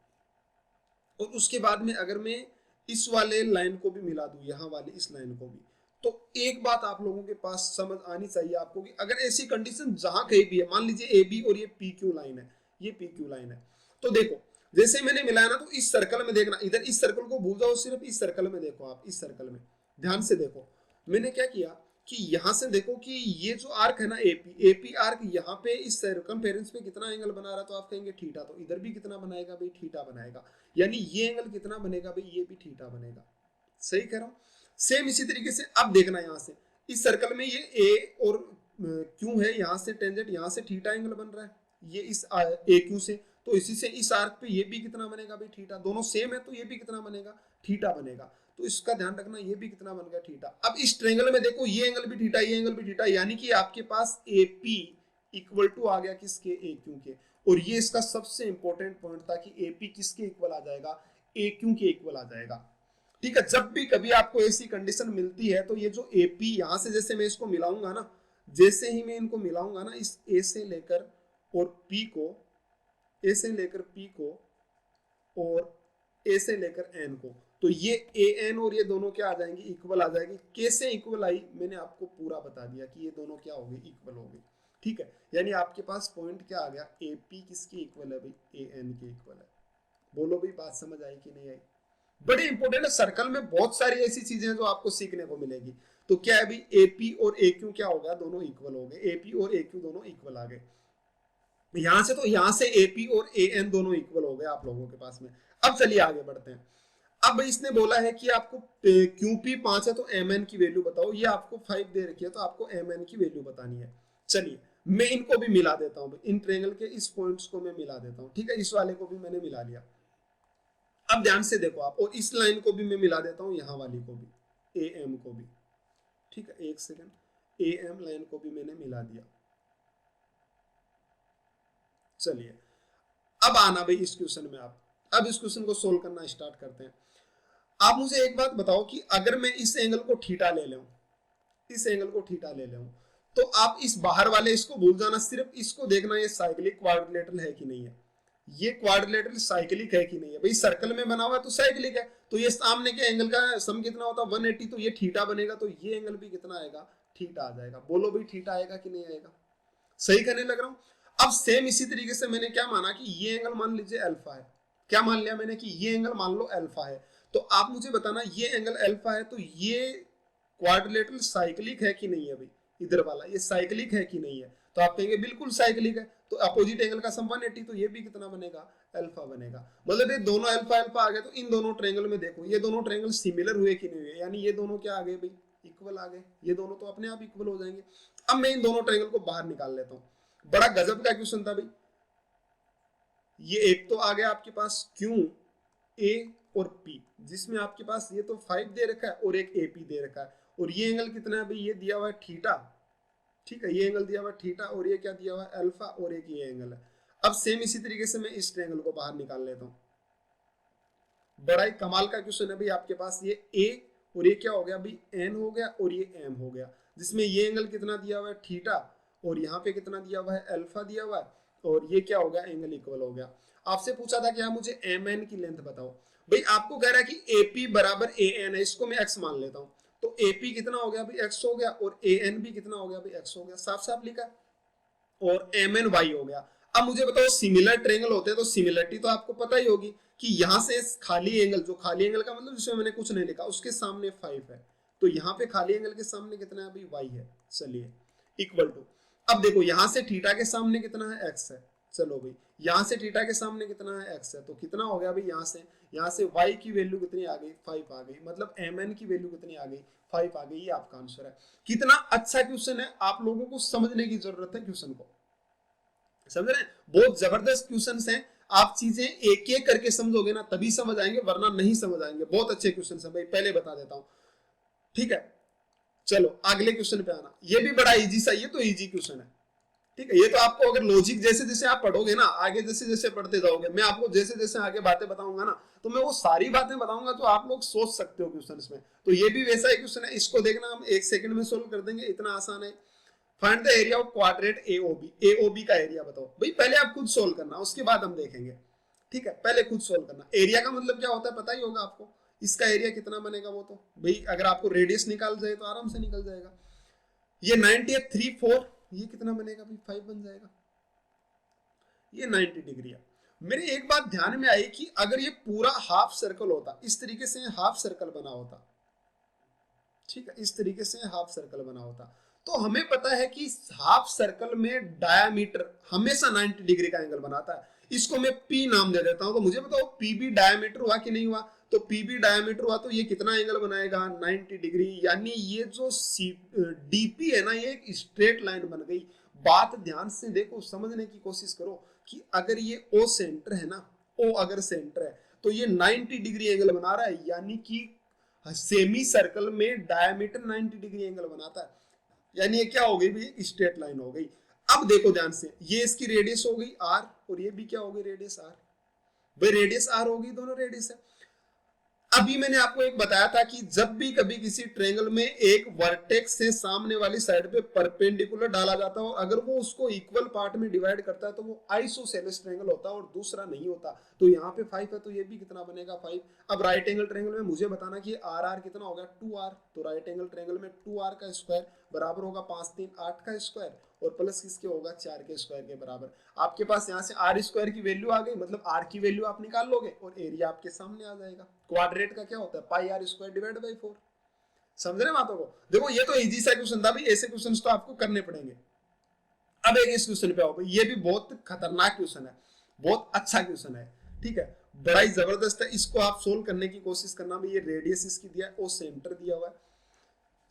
A: और उसके बाद में अगर मैं इस वाले लाइन को भी मिला दूं, यहाँ वाली इस लाइन को भी, तो एक बात आप लोगों के पास समझ आनी चाहिए आपको कि अगर ऐसी कंडीशन जहां कहीं भी है, मान लीजिए ए बी और ये पी क्यू लाइन है, ये पी क्यू लाइन है, तो देखो जैसे मैंने मिलाया ना, तो इस सर्कल में देखना, इधर इस सर्कल को भूल जाओ, सिर्फ इस सर्कल में देखो, आप इस सर्कल में ध्यान से देखो। मैंने क्या किया कि यहां से देखो कि ये जो आर्क है ना एपी आर्क, यहाँ पे इस सर्कमफेरेंस पे कितना एंगल बना रहा है, तो आप कहेंगे थीटा, तो इधर भी कितना बनाएगा भाई, थीटा बनाएगा, यानी ये एंगल कितना बनेगा भाई, ये भी थीटा बनेगा। सही कह रहा हूं। सेम इसी तरीके से अब देखना, यहां से इस सर्कल में ये ए और क्यू है, यहां से टेंजेंट, यहां से थीटा एंगल बन रहा है, ये इस ए क्यू से, तो इसी से इस आर्क पे ये भी कितना बनेगा भाई, थीटा, दोनों सेम है तो ये भी कितना बनेगा, थीटा बनेगा। तो इसका ध्यान रखना, ये भी कितना बन गया, थीटा। अब इस ट्रायंगल में देखो ये एंगल भी थीटा, ये एंगल भी थीटा, यानी कि आपके पास एपी इक्वल टू आ गया किसके, ए क्यू के। और ये इसका सबसे इंपॉर्टेंट पॉइंट था कि एपी किसके इक्वल आ जाएगा, ए क्यू के इक्वल आ जाएगा। ठीक है, जब भी कभी आपको ऐसी कंडीशन मिलती है तो ये जो एपी यहां से जैसे मैं इसको मिलाऊंगा ना, जैसे ही मैं इनको मिलाऊंगा ना, इस ए से लेकर और पी को, ए से लेकर पी को और ए से लेकर एन को, तो ये ए एन और ये दोनों क्या आ जाएंगे, इक्वल आ जाएगी। कैसे इक्वल आई मैंने आपको पूरा बता दिया कि ये दोनों क्या हो गई, इक्वल हो गई। ठीक है, यानी आपके पास पॉइंट क्या आ गया, ए पी किसकी इक्वल है भाई, ए एन की इक्वल है। बोलो भाई बात समझ आई कि नहीं आई। बड़ी इंपॉर्टेंट है, सर्कल में बहुत सारी ऐसी चीजें हैं जो आपको सीखने को मिलेगी। तो क्या है भाई, एपी और ए क्यू क्या हो गया, दोनों इक्वल हो गए, एपी और ए क्यू दोनों इक्वल आ गए। यहां से तो यहां से एपी और ए एन दोनों इक्वल हो गए आप लोगों के पास में। अब चलिए आगे बढ़ते हैं। अब इसने बोला है कि आपको क्यूपी 5 है तो एम एन की वैल्यू बताओ, ये आपको 5 दे रखी है तो आपको एम एन की वैल्यू बतानी है। चलिए मैं इनको भी मिला देता हूं, इन ट्रायंगल के इस पॉइंट्स को मैं मिला देता हूं, ठीक है, इस वाले को भी मैंने मिला लिया। अब ध्यान से देखो आप, और इस लाइन को भी मैं मिला देता हूं, यहां वाली को भी, ए एम को भी, ठीक है, एक सेकेंड, ए एम लाइन को भी मैंने मिला दिया। चलिए अब आना भाई इस क्वेश्चन में, आप अब इस क्वेश्चन को सोल्व करना स्टार्ट करते हैं। आप मुझे एक बात बताओ कि अगर मैं इस एंगल को थीटा ले लूं, इस एंगल को थीटा ले लूं, तो आप इस बाहर वाले इसको भूल जाना, सिर्फ इसको देखना ये साइक्लिक क्वाड्रिलेटरल है कि नहीं है, ये क्वाड्रिलेटरल साइक्लिक है कि नहीं है। भाई सर्कल में बना हुआ है तो साइक्लिक है, तो ये सामने के एंगल का सम कितना होता है 180, तो ये थीटा बनेगा, तो ये एंगल भी कितना आएगा, थीटा आ जाएगा। बोलो भाई थीटा आएगा कि नहीं आएगा, सही करने लग रहा हूं। अब सेम इसी तरीके से मैंने क्या माना कि ये एंगल मान लीजिए अल्फा है, क्या मान लिया मैंने कि ये एंगल मान लो अल्फा है, तो आप मुझे बताना ये एंगल अल्फा है तो ये क्वाड्रिलेटरल साइक्लिक है कि नहीं है भाई, इधर वाला ये साइक्लिक है कि नहीं है, तो आप कहेंगे बिल्कुल साइक्लिक है, तो अपोजिट एंगल का सम 180, तो ये भी कितना बनेगा, अल्फा बनेगा। मतलब ये दोनों अल्फा अल्फा आ गए, तो इन दोनों ट्रायंगल में देखो ये दोनों ट्रायंगल सिमिलर हुए कि नहीं हुए, यानी ये दोनों क्या आ गए भाई, इक्वल आ गए, ये दोनों तो अपने आप इक्वल हो जाएंगे। अब मैं इन दोनों ट्रायंगल को बाहर निकाल लेता हूं। बड़ा गजब का क्वेश्चन था भाई, ये एक तो आ गया आपके पास क्यू ए और पी, जिसमें आपके पास ये तो 5 दे रखा है और एक ए पी दे रखा है, और ये एंगल कितना है भाई, ये दिया हुआ है थीटा, ठीक है, ये एंगल दिया हुआ है थीटा, और ये क्या दिया हुआ है अल्फा, और एक ये एंगल है। अब सेम इसी तरीके से मैं इस ट्रायंगल को बाहर निकाल लेता हूं। बड़ा ही कमाल का क्वेश्चन है भाई, आपके पास ये ए और ये क्या हो गया भाई, एन हो गया, और ये एम हो गया, जिसमें ये एंगल कितना दिया हुआ है थीटा, और यहाँ पे कितना दिया हुआ है अल्फा दिया हुआ है, और ये क्या हो गया, एंगल इक्वल हो गया। आपसे पूछा था कि आप मुझे एम एन की लेंथ बताओ, भाई आपको कह रहा है कि एपी बराबर ए एन है, इसको मैं एक्स मान लेता हूँ, तो एपी कितना हो गया भाई एक्स हो गया, और ए एन भी कितना हो गया भाई एक्स हो गया, साफ साफ लिखा, और एम एन वाई हो गया। अब मुझे बताओ सिमिलर ट्रायंगल होते हैं तो सिमिलरिटी तो आपको पता ही होगी कि यहां से खाली एंगल, जो खाली एंगल का मतलब जिसमें मैंने कुछ नहीं लिखा, उसके सामने 5 है, तो यहाँ पे खाली एंगल के सामने कितना है भाई, y है। चलिए इक्वल टू, अब देखो यहां से थीटा के सामने कितना है, x है, चलो भाई यहाँ से थीटा के सामने कितना है x है, तो कितना हो गया भाई यहाँ से y की वैल्यू कितनी आ गई 5 आ गई, मतलब mn की वैल्यू कितनी आ गई 5 आ गई। ये आपका आंसर है। कितना अच्छा क्वेश्चन है, आप लोगों को समझने की जरूरत है क्वेश्चन को, समझ रहे हैं? बहुत जबरदस्त क्वेश्चन हैं। आप चीजें एक एक करके समझोगे ना तभी समझ आएंगे, वरना नहीं समझ आएंगे। बहुत अच्छे क्वेश्चन है भाई, पहले बता देता हूं, ठीक है। चलो अगले क्वेश्चन पे आना, ये भी बड़ा इजी सा, ये तो इजी क्वेश्चन है, ठीक है। ये तो आपको अगर लॉजिक जैसे जैसे आप पढ़ोगे ना, आगे जैसे जैसे पढ़ते जाओगे, मैं आपको जैसे जैसे आगे बातें बताऊंगा ना, तो मैं वो सारी बातें बताऊंगा जो आप लोग सोच सकते हो क्वेश्चन में। तो ये भी वैसा ही क्वेश्चन है, इसको देखना, हम 1 सेकंड में सोल्व कर देंगे, इतना आसान है। Find the area of quadrat AOB, AOB का एरिया बताओ भाई। पहले आप खुद सोल्व करना, उसके बाद हम देखेंगे, ठीक है। पहले खुद सोल्व करना। एरिया का मतलब क्या होता है पता ही होगा आपको, इसका एरिया कितना बनेगा वो तो भाई, अगर आपको रेडियस निकाल जाए तो आराम से निकल जाएगा। ये 90 है 3 4, ये कितना बनेगा भाई 5 बन जाएगा। ये 90 डिग्री है। मेरी एक बात ध्यान में आई कि अगर ये पूरा हाफ सर्कल होता, इस तरीके से हाफ सर्कल बना होता, ठीक है, इस तरीके से हाफ सर्कल बना होता, तो हमें पता है कि हाफ सर्कल में डायमीटर हमेशा 90 डिग्री का एंगल बनाता है। इसको मैं P नाम दे देता हूं। तो मुझे बताओ PB डायमीटर हुआ कि नहीं हुआ, तो PB डायमीटर हुआ तो ये कितना एंगल बनाएगा 90 डिग्री, यानी ये जो DP है ना, ये एक स्ट्रेट लाइन बन गई। बात ध्यान से देखो, समझने की कोशिश करो कि अगर ये O सेंटर है ना, O अगर सेंटर है तो ये 90 डिग्री एंगल बना रहा है, यानी कि सेमी सर्कल में डायमीटर 90 डिग्री एंगल बनाता है, यानी ये क्या हो गई भाई स्ट्रेट लाइन हो गई। अब देखो ध्यान से, ये इसकी रेडियस हो गई r, और ये भी क्या हो गई रेडियस r, भाई रेडियस r होगी, दोनों रेडियस है। अभी मैंने आपको एक बताया था कि जब भी कभी किसी ट्रायंगल में एक वर्टेक्स से सामने वाली साइड पे परपेंडिकुलर डाला जाता है, और अगर वो उसको इक्वल पार्ट में डिवाइड करता है तो वो आइसोसेलेस ट्रायंगल होता है और दूसरा नहीं होता। तो यहाँ पे 5 है तो ये भी कितना बनेगा 5। अब राइट एंगल ट्रायंगल में मुझे बताना कि आर आर कितना होगा 2r, तो राइट एंगल ट्रायंगल में 2r का स्क्वायर बराबर होगा 5 3 8 का स्क्वायर, और प्लस किसके होगा 4 के स्क्वायर के बराबर। आपके पास यहाँ से आर स्क्वायर की वैल्यू आ गई, मतलब आर की वैल्यू आप निकाल लोगे और एरिया आपके सामने आ जाएगा। क्वाड्रेट का क्या होता है पाई आर स्क्वायर डिवाइड बाई 4। समझ रहे बातों को? देखो ये तो इजी सा क्वेश्चन था भाई, ऐसे क्वेश्चन तो आपको करने पड़ेंगे। अब एक इस क्वेश्चन पे आओ भाई, ये भी बहुत खतरनाक क्वेश्चन है, बहुत अच्छा क्वेश्चन है, ठीक है, बड़ा ही जबरदस्त है। इसको आप सोल्व करने की कोशिश करना भाई। ये रेडियस इसकी दिया है, वो सेंटर दिया हुआ है।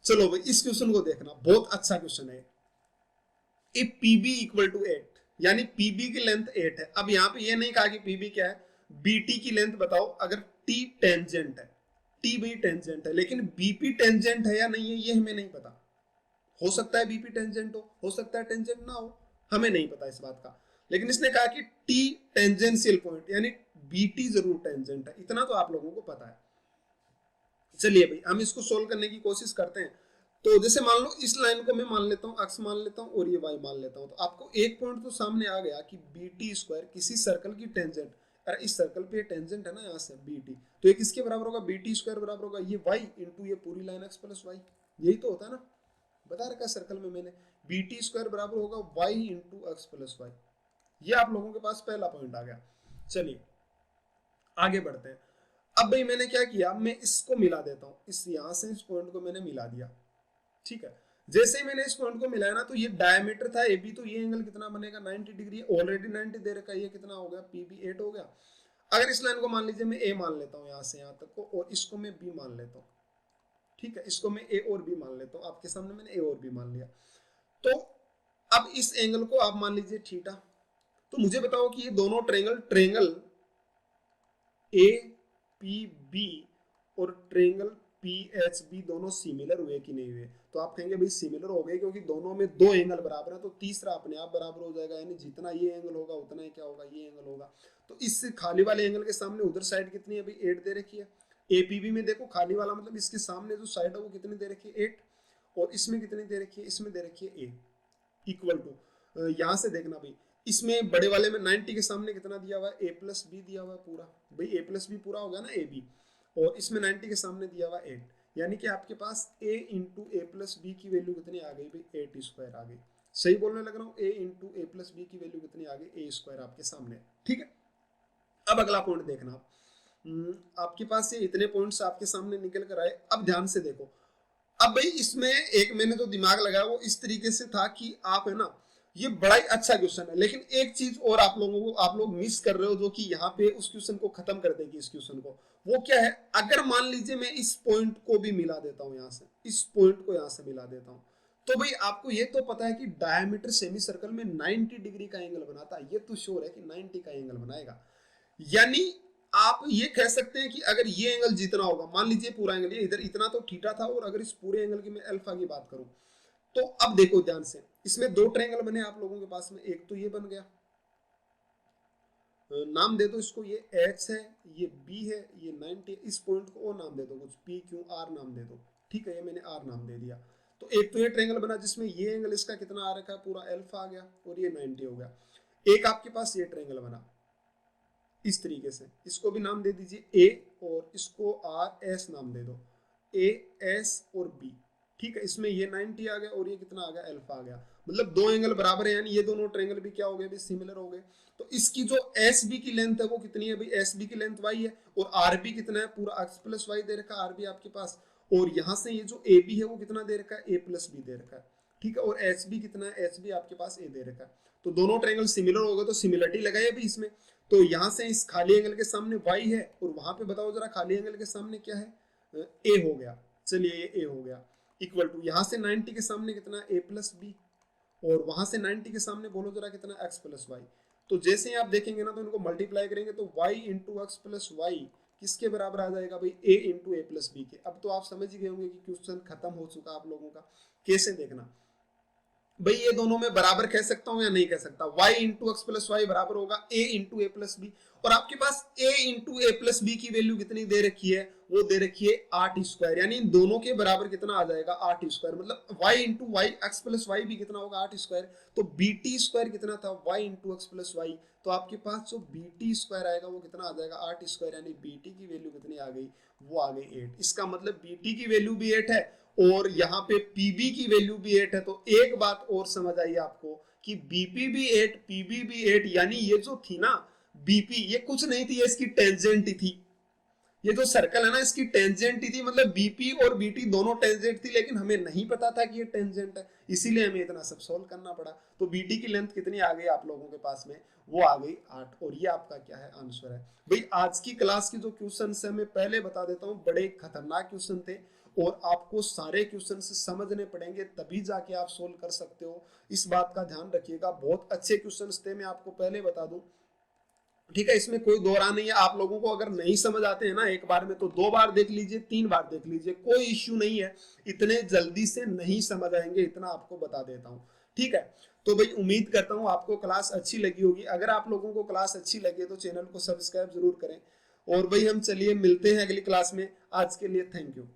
A: चलो भाई इस क्वेश्चन को देखना, बहुत अच्छा क्वेश्चन है। इफ PB इक्वल टू 8, यानी PB की लेंथ 8 है। अब यहाँ पे ये नहीं कहा कि PB क्या है, BT की लेंथ बताओ अगर T टेंजेंट है, T भी टेंजेंट है, लेकिन BP टेंजेंट है या नहीं है ये हमें नहीं पता। हो सकता है BP टेंजेंट हो सकता है टेंजेंट ना हो, हमें नहीं पता इस बात का। लेकिन इसने कहा कि T टेंजेंशियल पॉइंट, यानी BT जरूर टेंजेंट है, इतना तो आप लोगों को पता है। चलिए भाई हम इसको सोल्व करने की कोशिश करते हैं। तो जैसे मान लो इस लाइन को मैं मान लेता हूँ अक्ष मान लेता हूँ, और ये y मान लेता हूँ, तो आपको एक पॉइंट तो सामने आ गया कि BT स्क्वायर किसी सर्कल की टेंजेंट, अरे इस सर्कल पे टेंजेंट है ना यहाँ से BT, तो ये किसके बराबर होगा BT स्क्वायर बराबर होगा ये y इंटू ये पूरी लाइन x प्लस y। यही तो होता है ना, बता रखा सर्कल में मैंने, BT स्क्वायर बराबर होगा y into x plus y। ये आप लोगों के पास पहला पॉइंट आ गया। चलिए आगे बढ़ते हैं। अब भाई मैंने क्या किया, मैं इसको मिला देता हूँ, इस यहाँ से इस पॉइंट को मैंने मिला दिया, ठीक है। जैसे ही मैंने इस पॉइंट को मिलाया ना, तो ये डायमीटर था AB, तो ये एंगल कितना बनेगा 90 डिग्री, ऑलरेडी 90 दे रखा है, ये कितना हो गया PB 8 हो गया। अगर इस लाइन को मान लीजिए मैं A मान लेता हूँ यहाँ से यहाँ तक को, और इसको मैं B मान लेता हूँ, ठीक है, इसको मैं A और B मान लेता हूँ, आपके सामने मैंने A और B मान लिया। तो अब इस एंगल को आप मान लीजिए थीटा। तो मुझे बताओ कि ये दोनों ट्रेंगल APB और ट्रेंगल PHB दोनों सिमिलर हुए कि नहीं हुए। तो आप कहेंगे भाई सिमिलर हो गए, क्योंकि दोनों में दो एंगल बराबर है, तो तीसरा अपने आप बराबर हो जाएगा, यानी जितना ये एंगल होगा उतना ही क्या होगा ये एंगल होगा। तो इस खाली वाले एंगल के सामने उधर साइड कितनी है भाई 8 दे रखी है। APB में देखो खाली वाला मतलब इसके सामने जो साइड है वो कितनी दे रखी है 8, और इसमें कितनी दे रखी है, इसमें दे रखी है A इक्वल टू, यहाँ से देखना भाई, इसमें बड़े वाले में 90 के सामने कितना दिया हुआ है A प्लस बी दिया हुआ है पूरा, भाई A प्लस बी पूरा हो गया ना AB, और इसमें 90 के सामने दिया हुआ 8, यानी कि आपके पास A into A plus B की वैल्यू कितनी आ गई भाई 8 स्क्वायर आ गई। सही बोलने लग रहा हूँ, A into A plus B की वैल्यू कितनी आ गई A स्क्वायर आपके सामने, ठीक है। अब अगला पॉइंट देखना आप, आपके पास ये इतने पॉइंट्स आपके सामने निकल कर आए। अब ध्यान से देखो, अब भाई इसमें एक मैंने जो दिमाग लगाया वो इस तरीके से था कि आप है ना ये बड़ा ही अच्छा क्वेश्चन है। लेकिन एक चीज और आप लोग मिस कर रहे हो, जो कि यहाँ पे उस क्वेश्चन को खत्म कर देगी इस क्वेश्चन को। वो क्या है, अगर मान लीजिए मैं इस पॉइंट को भी मिला देता हूँ, यहाँ से इस पॉइंट को यहाँ से मिला देता हूँ, तो भाई आपको ये तो पता है कि डायमीटर सेमी सर्कल में 90 डिग्री का एंगल बनाता है, ये तो श्योर है कि 90 का एंगल बनाएगा। यानी आप ये कह सकते हैं कि अगर ये एंगल जितना होगा, मान लीजिए पूरा एंगल ये इधर इतना तो थीटा था, और अगर इस पूरे एंगल की मैं अल्फा की बात करूं, तो अब देखो ध्यान से, इसमें दो ट्रायंगल बने आप लोगों के पास में। एक तो ये बन गया, नाम दे दो इसको, ये H है, ये B है, ये 90, इस पॉइंट को और नाम दे दो, कुछ P Q R नाम दे दो, ठीक है, ये मैंने R नाम दे दिया। तो एक तो ये ट्रायंगल बना जिसमें ये एंगल इसका कितना आ रखा है, पूरा अल्फा आ गया, और ये 90 हो गया। एक आपके पास ये ट्रायंगल बना इस तरीके से, इसको भी नाम दे दीजिए A, और इसको RS नाम दे दो, AS और B, ठीक है। इसमें ये 90 आ गया और ये कितना आ गया, अल्फा आ गया। मतलब दो एंगल बराबर है, यानी ये दोनों ट्रायंगल भी क्या हो गए, भी सिमिलर हो गए। तो इसकी जो SB की लेंथ है वो कितनी है भाई, SB की लेंथ y है, और RB कितना है, पूरा x प्लस वाई दे रखा है RB आपके पास, और यहाँ से ये जो AB है वो कितना दे रखा है, A प्लस B दे रखा है, ठीक है। और HB कितना है, HB आपके पास A दे रखा है। तो दोनों ट्रायंगल सिमिलर हो गए, तो सिमिलरिटी लगाई अभी इसमें। तो यहाँ से इस खाली एंगल के सामने y है, और वहां पे बताओ जरा खाली एंगल के सामने क्या है, A हो गया। चलिए ये A हो गया, इक्वल टू यहाँ से 90 के सामने कितना, A प्लस बी, और वहां से 90 के सामने बोलो जरा कितना, x प्लस वाई। तो जैसे ही आप देखेंगे ना, तो इनको मल्टीप्लाई करेंगे तो y into X plus Y किसके बराबर आ जाएगा भाई, a into A plus B के। अब तो आप समझ ही गए होंगे कि क्वेश्चन खत्म हो चुका आप लोगों का। कैसे देखना भाई, ये दोनों में बराबर कह सकता हूं या नहीं कह सकता, y into X plus Y बराबर होगा a into A plus B, और आपके पास a into A plus B की वैल्यू कितनी दे रखी है, वो दे रखी है 8 स्क्वायर, यानी इन दोनों के बराबर कितना आ जाएगा, 8 स्क्वायर। मतलब y into Y X plus Y भी कितना होगा, 8 स्क्वायर। तो bt स्क्वायर कितना था, y into X plus Y, तो आपके पास जो bt स्क्वायर आएगा वो कितना आ जाएगा, 8 स्क्वायर, यानी bt की वैल्यू कितनी आ गई, वो आ गई 8। इसका मतलब bt की वैल्यू भी 8 है, और यहाँ पे पीबी की वैल्यू भी 8 है। तो एक बात और समझ आई आपको कि बीपी भी 8, पीबी भी 8, यानी ये जो थी ना बीपी, ये कुछ नहीं थी, ये इसकी टेंजेंट ही थी। ये जो सर्कल है ना, इसकी टेंजेंट ही थी। मतलब बीपी और बीटी दोनों टेंजेंट थी, लेकिन हमें नहीं पता था कि ये टेंजेंट है, इसीलिए हमें इतना सब सोल्व करना पड़ा। तो बीटी की लेंथ कितनी आ गई आप लोगों के पास में, वो आ गई 8, और ये आपका क्या है, आंसर है। भाई आज की क्लास की जो क्वेश्चन है मैं पहले बता देता हूँ, बड़े खतरनाक क्वेश्चन थे, और आपको सारे क्वेश्चन समझने पड़ेंगे तभी जाके आप सोल्व कर सकते हो। इस बात का ध्यान रखिएगा, बहुत अच्छे क्वेश्चन थे, मैं आपको पहले बता दूं, ठीक है। इसमें कोई दो राह नहीं है। आप लोगों को अगर नहीं समझ आते हैं ना एक बार में, तो 2 बार देख लीजिए, 3 बार देख लीजिए, कोई इश्यू नहीं है। इतने जल्दी से नहीं समझ आएंगे, इतना आपको बता देता हूँ, ठीक है। तो भाई उम्मीद करता हूँ आपको क्लास अच्छी लगी होगी। अगर आप लोगों को क्लास अच्छी लगे तो चैनल को सब्सक्राइब जरूर करें। और भाई हम चलिए मिलते हैं अगली क्लास में। आज के लिए थैंक यू।